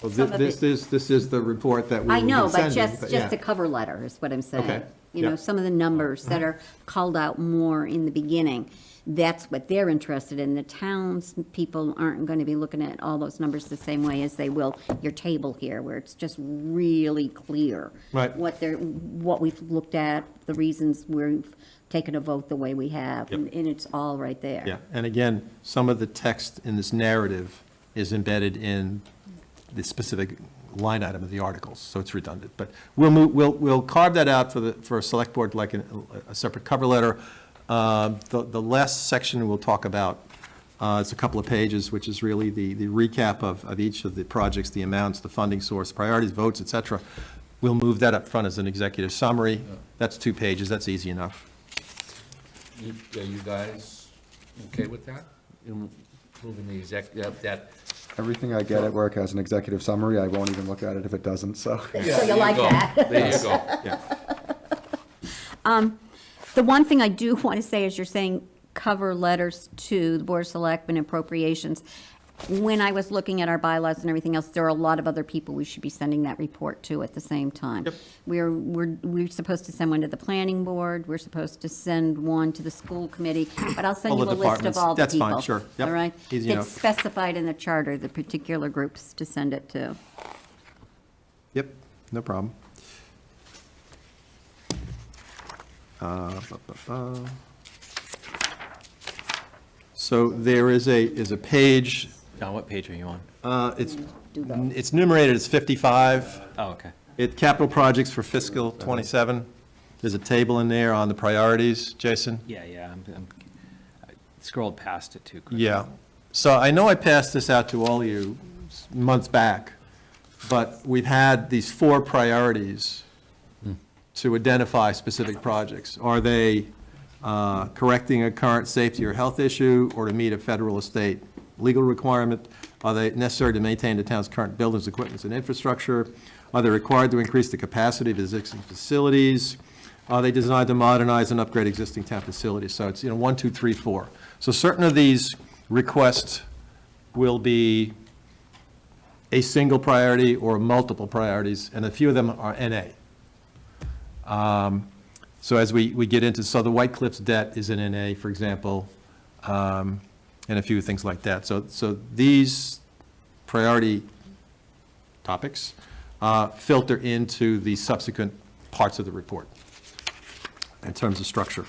Well, some of this it- is the report that we I will be know, but sending, just yeah. the cover letter is what I'm saying. Okay, You know, yeah. some of the numbers that are called out more in the beginning, that's what they're interested in. The town's people aren't going to be looking at all those numbers the same way as they will your table here, where it's just really clear. Right. What we've looked at, the reasons we've taken a vote the way we have, Yep. and it's all right there. Yeah, and again, some of the text in this narrative is embedded in the specific line item of the articles, so it's redundant. But we'll carve that out for a select board, like a separate cover letter. The last section we'll talk about, it's a couple of pages, which is really the recap of each of the projects, the amounts, the funding source, priorities, votes, et cetera. We'll move that up front as an executive summary. That's 2 pages, that's easy enough. Are you guys okay with that? Moving the that. Everything I get at work has an executive summary. I won't even look at it if it doesn't, so. So you like that? There you go. Yeah. The one thing I do want to say is you're saying cover letters to the Board of Selectmen appropriations. When I was looking at our bylaws and everything else, there are a lot of other people we should be sending that report to at the same time. Yep. We're supposed to send one to the planning board, we're supposed to send one to the school committee, but I'll send All you the a list of departments. all the That's people. fine, sure. Yep. All right? Easy It's enough. specified in the charter, the particular groups to send it to. Yep, no problem. Ba, ba, ba. So there is a page, John, what page are you on? it's numerated as 55. Oh, okay. Capital projects for fiscal '27. There's a table in there on the priorities, Jason? Yeah, I scrolled past it too quickly. Yeah. So I know I passed this out to all you months back, but we've had these 4 priorities to identify specific projects. Are they correcting a current safety or health issue, or to meet a federal or state legal requirement? Are they necessary to maintain the town's current buildings, equipment, and infrastructure? Are they required to increase the capacity of existing facilities? Are they designed to modernize and upgrade existing town facilities? So it's, 1, 2, 3, 4. So certain of these requests will be a single priority or multiple priorities, and a few of them are NA. So as we get into, so the White Cliffs debt is an NA, for example, and a few things like that. So these priority topics filter into the subsequent parts of the report in terms of structure.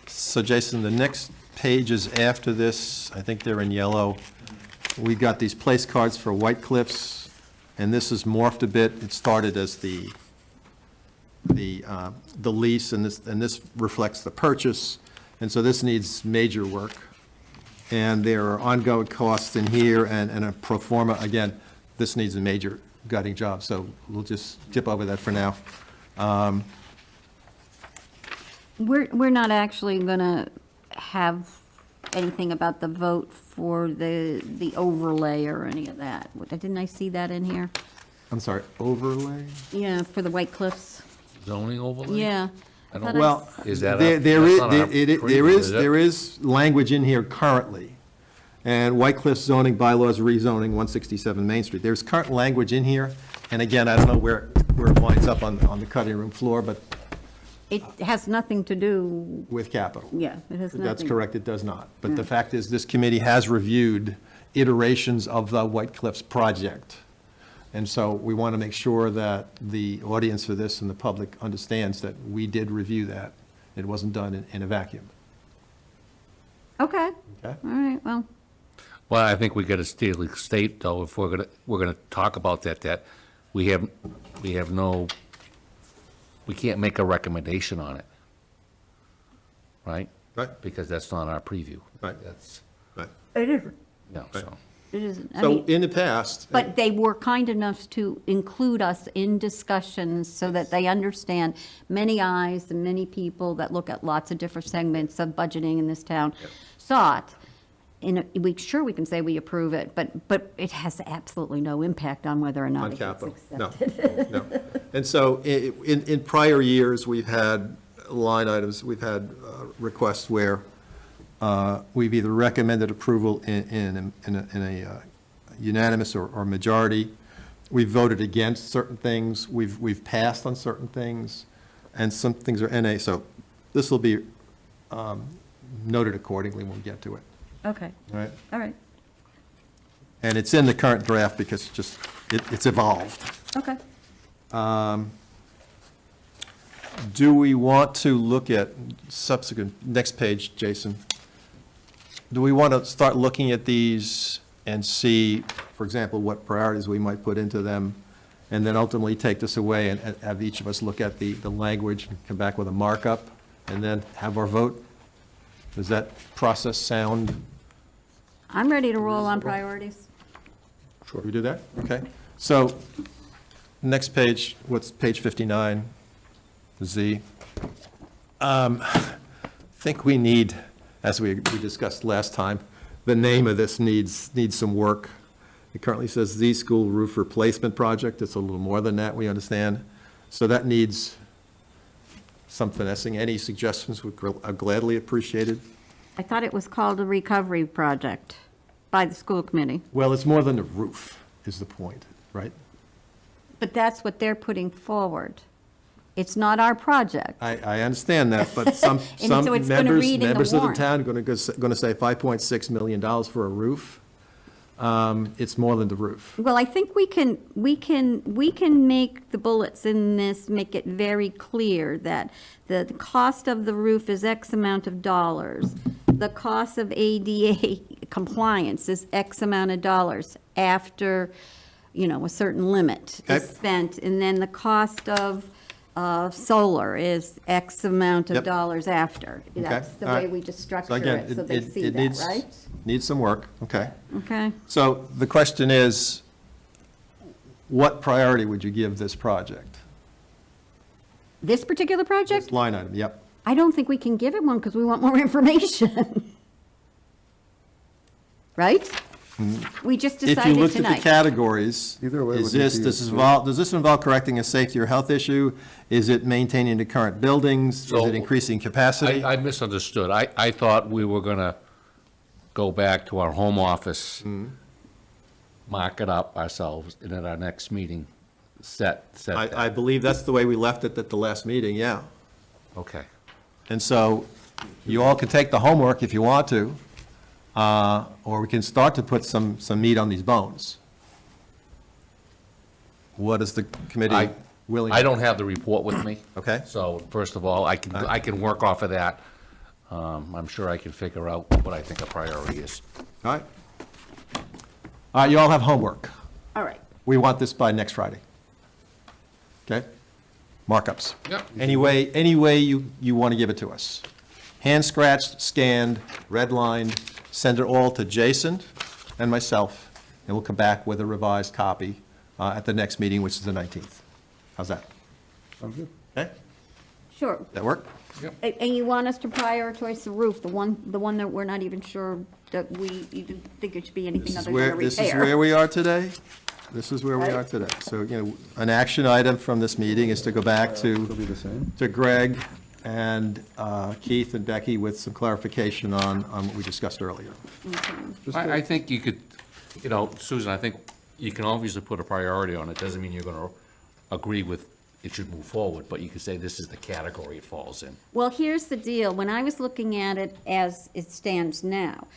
So Jason, the next pages after this, I think they're in yellow. We got these place cards for White Cliffs, and this is morphed a bit. It started as the lease, and this reflects the purchase, and so this needs major work. And there are ongoing costs in here, and a pro forma. Again, this needs a major gutting job, so we'll just skip over that for now. We're not actually gonna have anything about the vote for the overlay or any of that. Didn't I see that in here? I'm sorry, overlay? Yeah, for the White Cliffs. Zoning overlay? Yeah. I don't- thought I Well, Is that there up? there That's is, not up preview, is it? there is language in here currently, and White Cliffs zoning bylaws rezoning 167 Main Street. There's current language in here, and again, I don't know where it winds up on the cutting room floor, but It has nothing to do, with capital. yeah, it has nothing. That's correct, it does not. But the fact is, this committee has reviewed iterations of the White Cliffs project. And so we want to make sure that the audience for this and the public understands that we did review that. It wasn't done in a vacuum. Okay, Okay? all right, well, Well, I think we got to state, though, if we're gonna talk about that we have no, we can't make a recommendation on it. Right? Right. Because that's not our preview. Right. That's, Right. It isn't. no, so. It isn't. I So mean, in the past. but they were kind enough to include us in discussions so that they understand many eyes and many people that look at lots of different segments of budgeting in this town saw it. And we can say we approve it, but it has absolutely no impact on whether or not On it gets capital, no, accepted. no. And so in prior years, we've had line items, we've had requests where we've either recommended approval in a unanimous or majority. We've voted against certain things, we've passed on certain things, and some things are NA. So this will be noted accordingly when we get to it, Okay, all right? all right, And it's in the current draft because it's evolved. okay. Do we want to look at subsequent, next page, Jason? Do we want to start looking at these and see, for example, what priorities we might put into them, and then ultimately take this away and have each of us look at the language and come back with a markup, and then have our vote? Does that process sound? I'm ready to roll on priorities. Sure. We do that? Okay. So, next page, what's page 59, Z. Think we need, as we discussed last time, the name of this needs some work. It currently says Z School Roof Replacement Project. It's a little more than that, we understand. So that needs some finessing. Any suggestions are gladly appreciated. I thought it was called a recovery project by the school committee, Well, it's more than the roof, is the point, right? but that's what they're putting forward. It's not our project. I understand that, but some so it's gonna read in the members of the warrant. town are going to say $5.6 million for a roof. It's more than the roof. Well, I think we can make the bullets in this, make it very clear that the cost of the roof is X amount of dollars. The cost of ADA compliance is X amount of dollars after, a certain limit is Okay. spent. And then the cost of solar is X amount of Yep. dollars after. That's the all way right. we just So structure again, it, so they see that, needs- right? Needs some work, okay. Okay. So the question is, what priority would you give this project? This particular project? This line item, yep. I don't think we can give it one because we want more information. Right? We just If you decided looked at the tonight. categories, Either way is would this, be- does this involve correcting a safety or health issue? Is it maintaining the current buildings? Is So, it increasing capacity? I misunderstood. I thought we were gonna go back to our home office, mark it up ourselves, and at our next meeting, set that. I believe that's the way we left it at the last meeting, yeah. Okay. And so you all can take the homework if you want to, or we can start to put some meat on these bones. What is the committee I willing? I don't have the report with me. Okay. So first of all, I can work off of that. I'm sure I can figure out what I think a priority is. All right. All right, you all have homework. All right. We want this by next Friday. Okay? Markups. Yep. Any way you want to give it to us. Hand scratched, scanned, redlined, send it all to Jason and myself, and we'll come back with a revised copy at the next meeting, which is the 19th. How's that? Sounds good. Okay? Sure. That work? And you want us to prioritize the roof, the one that we're not even sure that we even think it should be anything other than a This is where repair. we are today. This is where we are today. So, an action item from this meeting is to go back It'll be the same. to Greg and Keith and Becky with some clarification on what we discussed earlier. I think you could, Susan, I think you can obviously put a priority on it. Doesn't mean you're gonna agree with it should move forward, but you could say this is the category it falls in. Well, here's the deal. When I was looking at it as it stands now,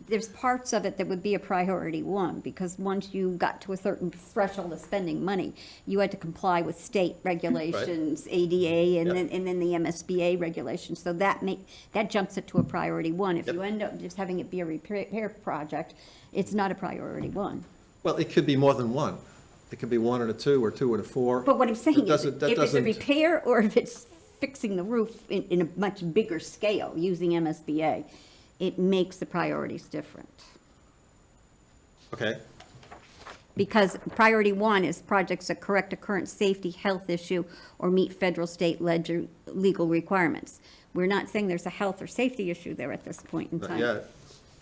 there's parts of it that would be a priority one, because once you got to a certain threshold of spending money, you had to comply with state regulations, ADA, and then the MSBA regulations. So that jumps it to a priority one. If you end up just having it be a repair project, it's not a priority one. Well, it could be more than one. It could be 1 and a 2, or 2 and a 4. But what I'm saying is, That if it's a doesn't- repair or if it's fixing the roof in a much bigger scale using MSBA, it makes the priorities different. Okay, Because priority 1 is projects that correct a current safety, health issue, or meet federal, state legal requirements. We're not saying there's a health or safety issue there at this point in not time. yet,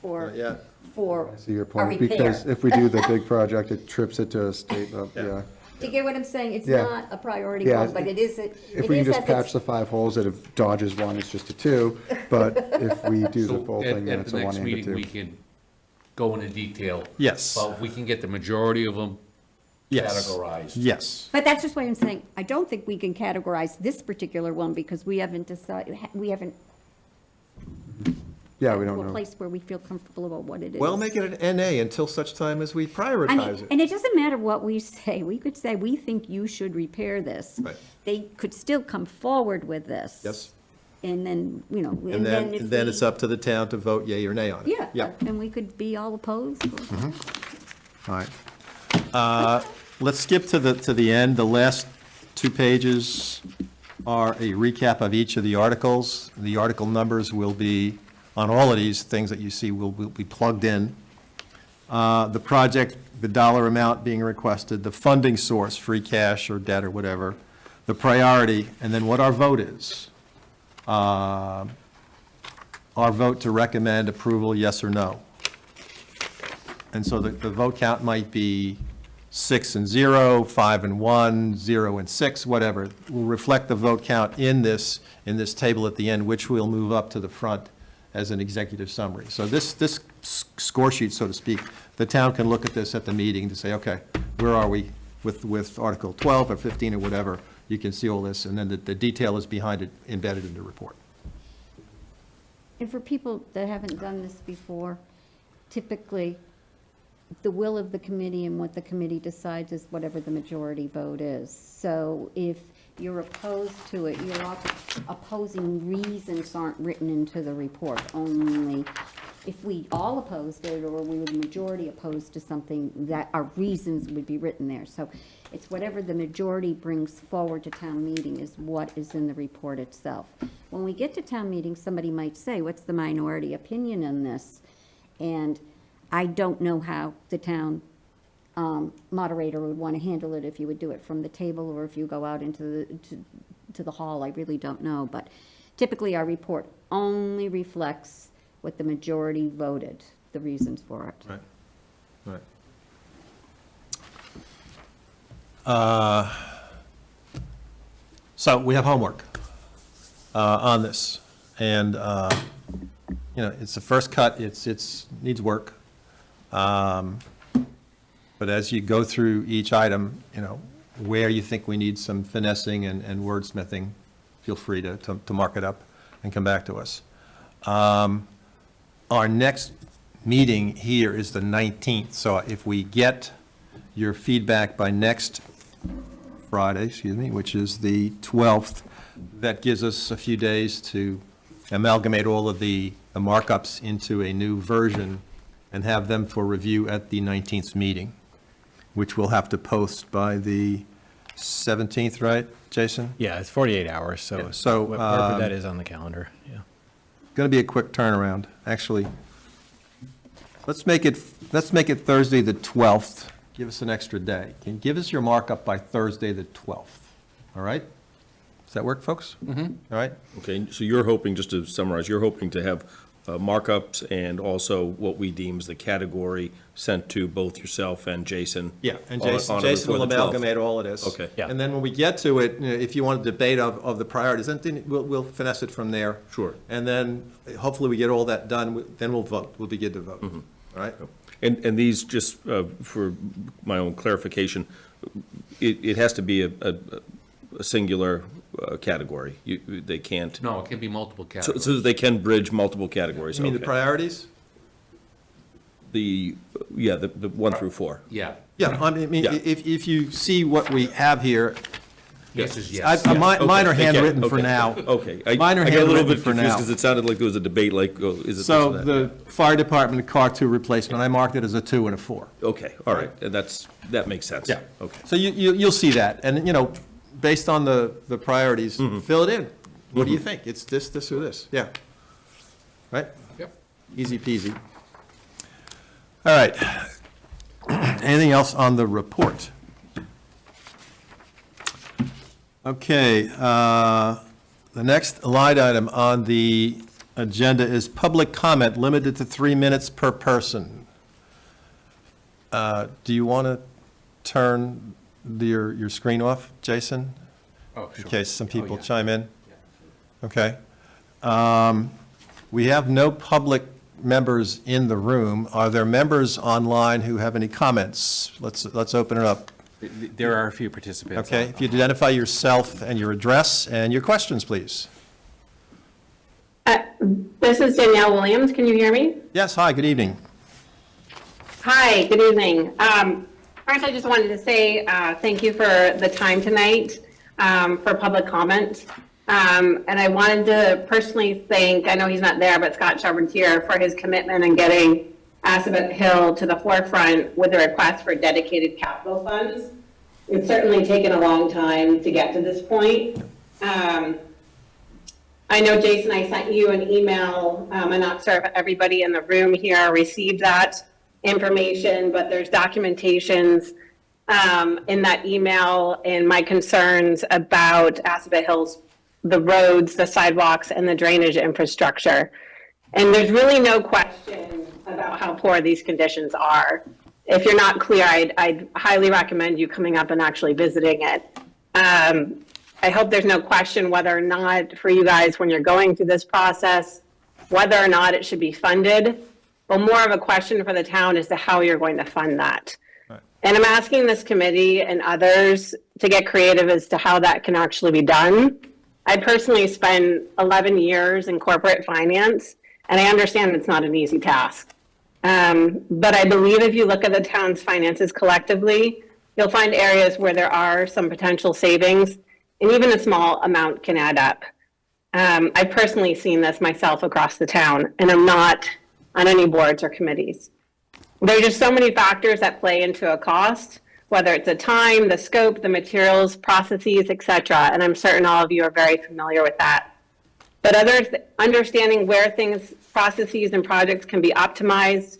For, not yet. for I see your a point, repair. because if we do the big project, it trips it to a state, yeah. Do you get what I'm saying? It's Yeah. not a priority Yeah, 1, but it is, If we can just patch the 5 holes, that if dodges 1, it's just a 2, but if we do the So full thing, then at it's the a 1 next and a meeting, we 2. can go into detail. Yes. But if we can get the majority of them Yes. categorized. Yes. But that's just why I'm saying, I don't think we can categorize this particular one because we haven't decided, we haven't Yeah, we to don't a know. place where we feel comfortable about what it is. Well, make it an NA until such time as we I prioritize mean, it. and it doesn't matter what we say. We could say, we think you should repair this. Right. They could still come forward with this. Yes. And then, And then, if and then we- it's up to the town to vote yea or nay on it. Yeah, and we could be all opposed. All right. Let's skip to the end. The last 2 pages are a recap of each of the articles. The article numbers will be, on all of these things that you see, will be plugged in. The project, the dollar amount being requested, the funding source, free cash or debt or whatever, the priority, and then what our vote is. Our vote to recommend approval, yes or no. And so the vote count might be 6 and 0, 5 and 1, 0 and 6, whatever. We'll reflect the vote count in this table at the end, which we'll move up to the front as an executive summary. So this score sheet, so to speak, the town can look at this at the meeting to say, okay, where are we with Article 12 or 15 or whatever? You can see all this, and then the detail is behind it, embedded in the report. And for people that haven't done this before, typically, the will of the committee and what the committee decides is whatever the majority vote is. So if you're opposed to it, your opposing reasons aren't written into the report. Only if we all opposed it, or we were the majority opposed to something, that our reasons would be written there. So it's whatever the majority brings forward to town meeting is what is in the report itself. When we get to town meeting, somebody might say, what's the minority opinion on this? And I don't know how the town moderator would want to handle it, if you would do it from the table or if you go out into the hall. I really don't know. But typically, our report only reflects what the majority voted, the reasons for it. Right, right. So we have homework on this, and, it's the first cut, it's needs work. But as you go through each item, where you think we need some finessing and wordsmithing, feel free to mark it up and come back to us. Our next meeting here is the 19th, so if we get your feedback by next Friday, which is the 12th, that gives us a few days to amalgamate all of the markups into a new version and have them for review at the 19th meeting, which we'll have to post by the 17th, right, Jason? Yeah, it's 48 hours, so Yeah, so, whatever that is on the calendar, yeah. Going to be a quick turnaround, actually. Let's make it Thursday, the 12th. Give us an extra day. Can you give us your markup by Thursday, the 12th? All right? Does that work, folks? Mm-hmm. All right? Okay, so you're hoping, just to summarize, you're hoping to have markups and also what we deem as the category sent to both yourself and Jason. Yeah, and on- Jason on or Jason before will the 12th. amalgamate all of this. Okay. Yeah. And then when we get to it, if you want a debate of the priorities, then we'll finesse it from there. Sure. And then hopefully we get all that done, then we'll vote, we'll be good to vote. Mm-hmm. All right? And these, just for my own clarification, it has to be a singular category. They can't, No, it can be multiple so categories. they can bridge multiple categories. You mean the Okay. priorities? The 1 through 4. Yeah. Yeah, I mean, Yeah. if you see what we have here, Yes is yes. Mine are Okay, handwritten for okay, now. Okay. Mine are I got a little handwritten bit for confused now. because it sounded like there was a debate, like, oh, is it this So or that? the fire department car 2 replacement, I marked it as a 2 and a 4. Okay, all right, and that makes sense. Yeah. Okay. So you'll see that, and, based on the priorities, fill it in. What do you think? It's this, or this? Yeah. Right? Yep. Easy peasy. All right. Anything else on the report? Okay, the next line item on the agenda is public comment, limited to 3 minutes per person. Do you want to turn your screen off, Jason? Oh, sure. In case some people yeah. chime in? Okay. We have no public members in the room. Are there members online who have any comments? Let's open it up. There are a few participants. Okay, if you'd identify yourself and your address and your questions, please. This is Danielle Williams. Can you hear me? Yes, hi, good evening. Hi, good evening. First, I just wanted to say thank you for the time tonight for public comment. And I wanted to personally thank, I know he's not there, but Scott Charpentier for his commitment in getting Assabet Hill to the forefront with the request for dedicated capital funds. It's certainly taken a long time to get to this point. I know, Jason, I sent you an email. I'm not sure if everybody in the room here received that information, but there's documentations in that email and my concerns about Assabet Hills, the roads, the sidewalks, and the drainage infrastructure. And there's really no question about how poor these conditions are. If you're not clear, I'd highly recommend you coming up and actually visiting it. I hope there's no question whether or not for you guys when you're going through this process, whether or not it should be funded, but more of a question for the town as to how you're going to fund that. Right. And I'm asking this committee and others to get creative as to how that can actually be done. I personally spent 11 years in corporate finance, and I understand it's not an easy task. But I believe if you look at the town's finances collectively, you'll find areas where there are some potential savings, and even a small amount can add up. I've personally seen this myself across the town, and I'm not on any boards or committees. There are just so many factors that play into a cost, whether it's the time, the scope, the materials, processes, et cetera, and I'm certain all of you are very familiar with that. But others, understanding where things, processes, and projects can be optimized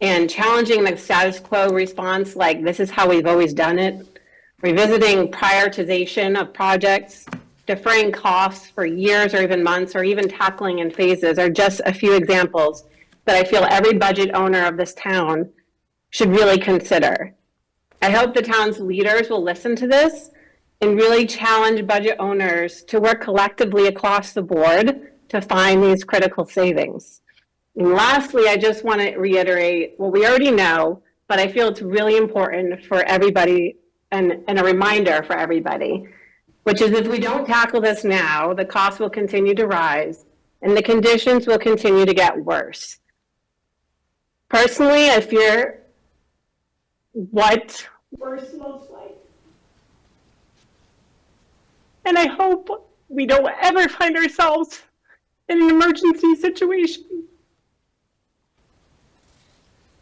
and challenging the status quo response, like this is how we've always done it, revisiting prioritization of projects, deferring costs for years or even months, or even tackling in phases are just a few examples that I feel every budget owner of this town should really consider. I hope the town's leaders will listen to this and really challenge budget owners to work collectively across the board to find these critical savings. And lastly, I just want to reiterate what we already know, but I feel it's really important for everybody and a reminder for everybody, which is if we don't tackle this now, the costs will continue to rise and the conditions will continue to get worse. Personally, I fear what worse looks like. And I hope we don't ever find ourselves in an emergency situation.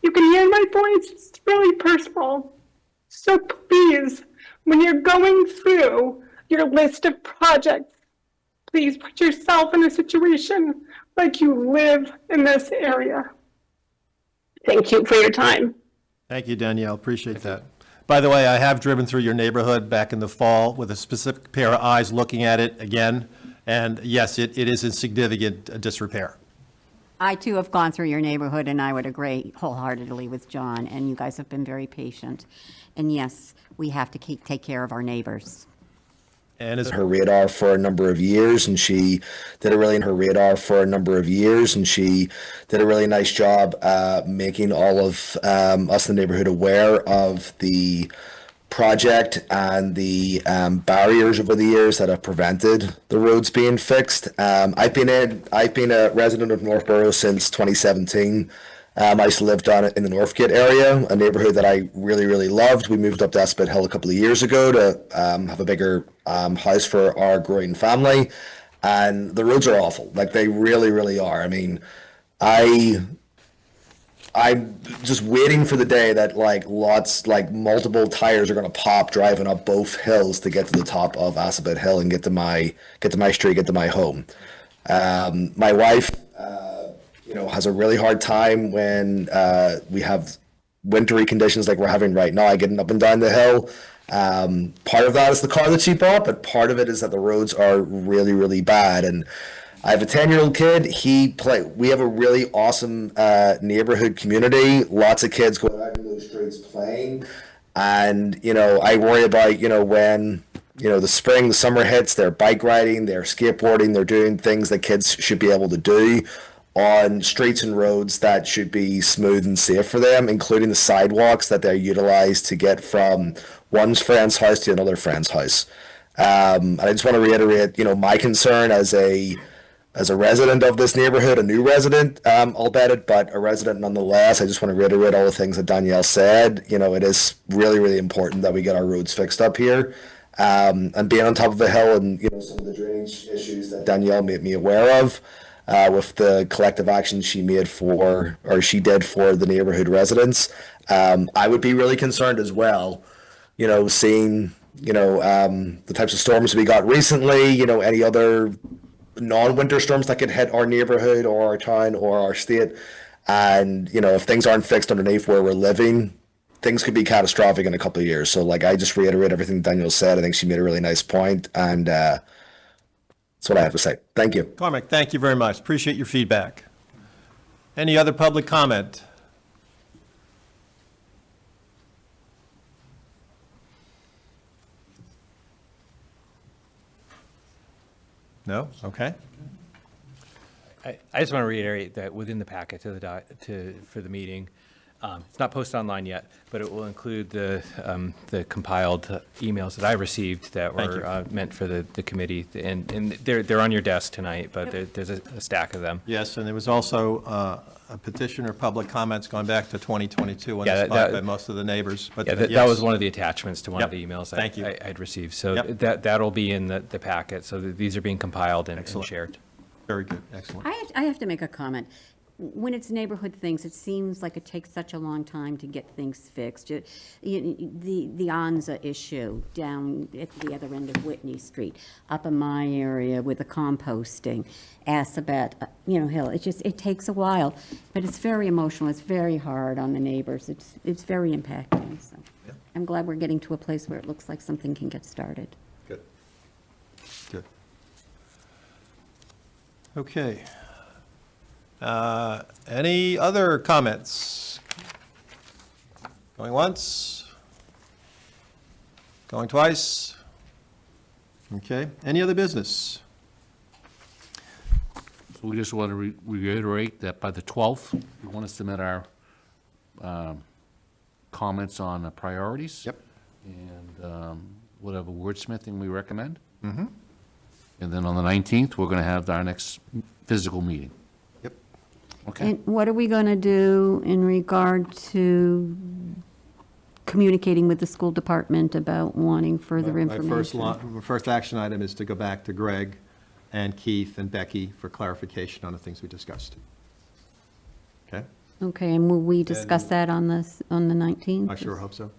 You can hear my voice, it's really personal. So please, when you're going through your list of projects, please put yourself in a situation like you live in this area. Thank you for your time. Thank you, Danielle, appreciate that. By the way, I have driven through your neighborhood back in the fall with a specific pair of eyes looking at it again, and yes, it is in significant disrepair. I too have gone through your neighborhood, and I would agree wholeheartedly with John, and you guys have been very patient. And yes, we have to take care of our neighbors. And as her radar for a number of years, and she did a really nice job making all of us in the neighborhood aware of the project and the barriers over the years that have prevented the roads being fixed. I've been a resident of Northborough since 2017. I used to live down in the Northgate area, a neighborhood that I really, really loved. We moved up to Espit Hill a couple of years ago to have a bigger house for our growing family. And the roads are awful. Like, they really, really are. I mean, I'm just waiting for the day that multiple tires are going to pop driving up both hills to get to the top of Assabet Hill and get to my street, get to my home. My wife, has a really hard time when we have wintry conditions like we're having right now, getting up and down the hill. Part of that is the car that she bought, but part of it is that the roads are really, really bad. And I have a 10-year-old kid. We have a really awesome neighborhood community. Lots of kids going out in those streets playing. And, I worry about, when, the spring, the summer hits, they're bike riding, they're skateboarding, they're doing things that kids should be able to do on streets and roads that should be smooth and safe for them, including the sidewalks that they utilize to get from one friend's house to another friend's house. And I just want to reiterate, my concern as a resident of this neighborhood, a new resident, albeit, but a resident nonetheless. I just want to reiterate all the things that Danielle said. It is really, really important that we get our roads fixed up here. And being on top of the hill and, some of the drainage issues that Danielle made me aware of, with the collective action she did for the neighborhood residents. I would be really concerned as well, seeing, the types of storms we got recently, any other non-winter storms that could hit our neighborhood or our town or our state. And, if things aren't fixed underneath where we're living, things could be catastrophic in a couple of years. So, I just reiterate everything Daniel said. I think she made a really nice point, and that's what I have to say. Thank you. Cormac, thank you very much. Appreciate your feedback. Any other public comment? No? Okay. I just want to reiterate that within the packet for the meeting, it's not posted online yet, but it will include the compiled emails that I received that Thank were meant for the committee, and they're on your desk tonight, but there's a stack of them. Yes, and there was also a petition or public comments going back to 2022 when Yeah, it's filed by most of the neighbors. But Yeah, that yes. was one of the attachments to one of Yep. the emails Thank you. I'd received. So Yep. that'll be in the packet, so these are being compiled and Excellent. shared. Very good, excellent. I have to make a comment. When it's neighborhood things, it seems like it takes such a long time to get things fixed. The Anza issue down at the other end of Whitney Street, up in my area with the composting, Assabet, Hill, it takes a while, but it's very emotional, it's very hard on the neighbors, it's very impacting, so. I'm glad we're getting to a place where it looks like something can get started. Good. Good. Okay. Any other comments? Going once? Going twice? Okay. Any other business? So we just want to reiterate that by the 12th, we want to submit our comments on the priorities. Yep. And whatever wordsmithing we recommend. Mm-hmm. And then on the 19th, we're going to have our next physical meeting. Yep. Okay? And what are we going to do in regard to communicating with the school department about wanting further My information? first action item is to go back to Greg and Keith and Becky for clarification on the things we discussed. Okay? Okay, and will we discuss that on the 19th? I sure hope so.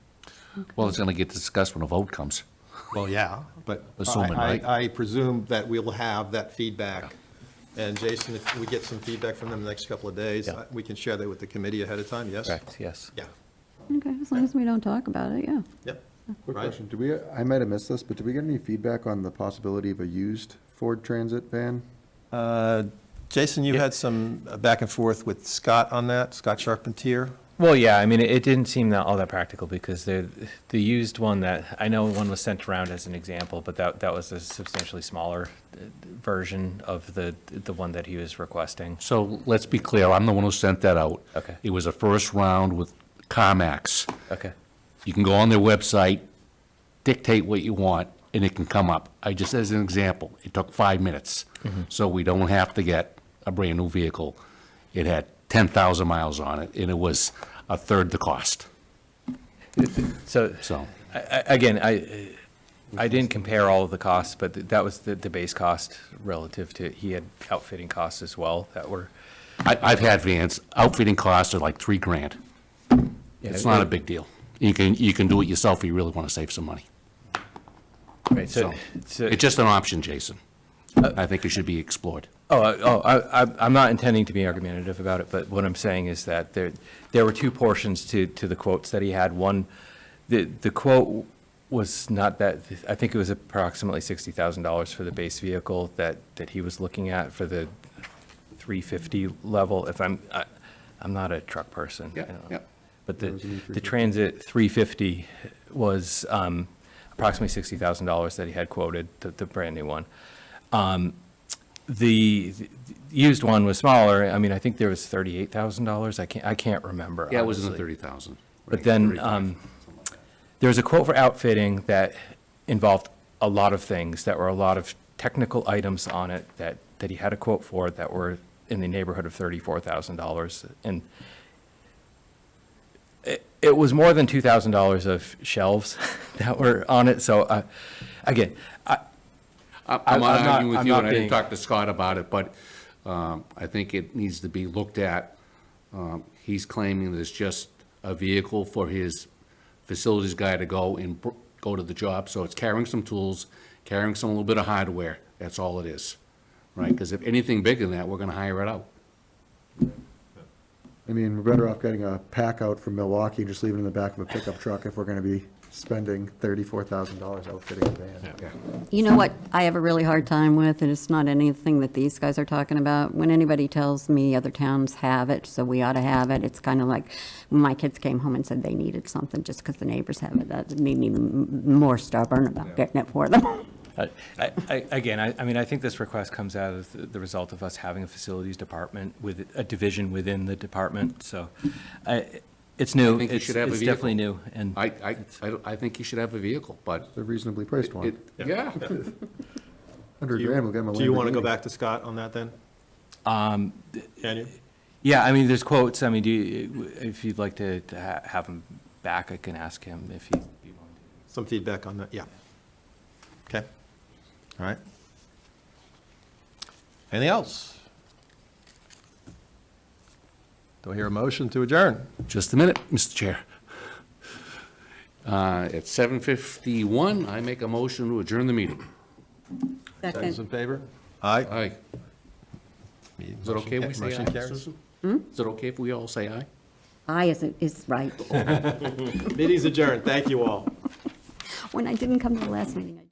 Well, it's going to get discussed when a vote comes. Well, yeah, but Assuming, right? I presume that we'll have that feedback. And Jason, if we get some feedback from them in the next couple of days, Yeah. we can share that with the committee ahead of time, yes? Correct, yes. Yeah, Okay, as long as we don't talk about it, yeah. yep. Quick Right. question, I might have missed this, but did we get any feedback on the possibility of a used Ford Transit van? Jason, you had some back and forth with Scott on that, Scott Charpentier? Well, yeah, I mean, it didn't seem all that practical because the used one that, I know one was sent around as an example, but that was a substantially smaller version of the one that he was requesting. So let's be clear, I'm the one who sent that out. Okay. It was a first round with CarMax. Okay. You can go on their website, dictate what you want, and it can come up. Just as an example, it took 5 minutes. So we don't have to get a brand-new vehicle. It had 10,000 miles on it, and it was a third the cost, So, so. again, I didn't compare all of the costs, but that was the base cost relative to, he had outfitting costs as well that were. I've had vans, outfitting costs are like $3,000. It's not a big deal. You can do it yourself if you really want to save some money. Right, So, so, it's just an option, Jason. I think it should be explored. I'm not intending to be argumentative about it, but what I'm saying is that there were two portions to the quotes that he had. One, the quote was not that, I think it was approximately $60,000 for the base vehicle that he was looking at for the 350 level. If I'm not a truck person. Yeah, you know. yeah. But the Transit 350 was approximately $60,000 that he had quoted, the brand new one. The used one was smaller. I mean, I think there was $38,000. I can't remember. Yeah, it was in the honestly. 30,000. But then 35. there was a quote for outfitting that involved a lot of things, that were a lot of technical items on it that he had a quote for that were in the neighborhood of $34,000. And it was more than $2,000 of shelves that were on it. So again, I'm not arguing with I'm you, not and I didn't being- talk to Scott about it, but I think it needs to be looked at. He's claiming that it's just a vehicle for his facilities guy to go and go to the job, so it's carrying some tools, carrying some little bit of hardware, that's all it is, right? Because if anything bigger than that, we're gonna hire it out. I mean, we're better off getting a pack out from Milwaukee and just leaving it in the back of a pickup truck if we're gonna be spending $34,000 outfitting a van. You know what I have a really hard time with, and it's not anything that these guys are talking about, when anybody tells me other towns have it, so we ought to have it, it's kind of like, when my kids came home and said they needed something just because the neighbors have it, that made me more stubborn about getting it for them. Again, I mean, I think this request comes out of the result of us having a facilities department with a division within the department, so it's new. I think you It's should have a it's vehicle. definitely new, and I think you should have a vehicle, but It's a reasonably priced one. yeah. $100,000 will get him a Lamborghini. Do you want to go back to Scott on that then? Can you? yeah, I mean, there's quotes. I mean, if you'd like to have him back, I can ask him if he'd be willing to. Some feedback on that, yeah. Okay, all right. Anything else? Do I hear a motion to adjourn? Just a minute, Mr. Chair. At 7:51, I make a motion to adjourn the meeting. Those in Second. favor? Aye. Aye. Is it okay if we say Motion aye, carries. Susan? Is it okay if we all say aye? I is right. Meeting's adjourned, thank you all. When I didn't come to the last meeting, I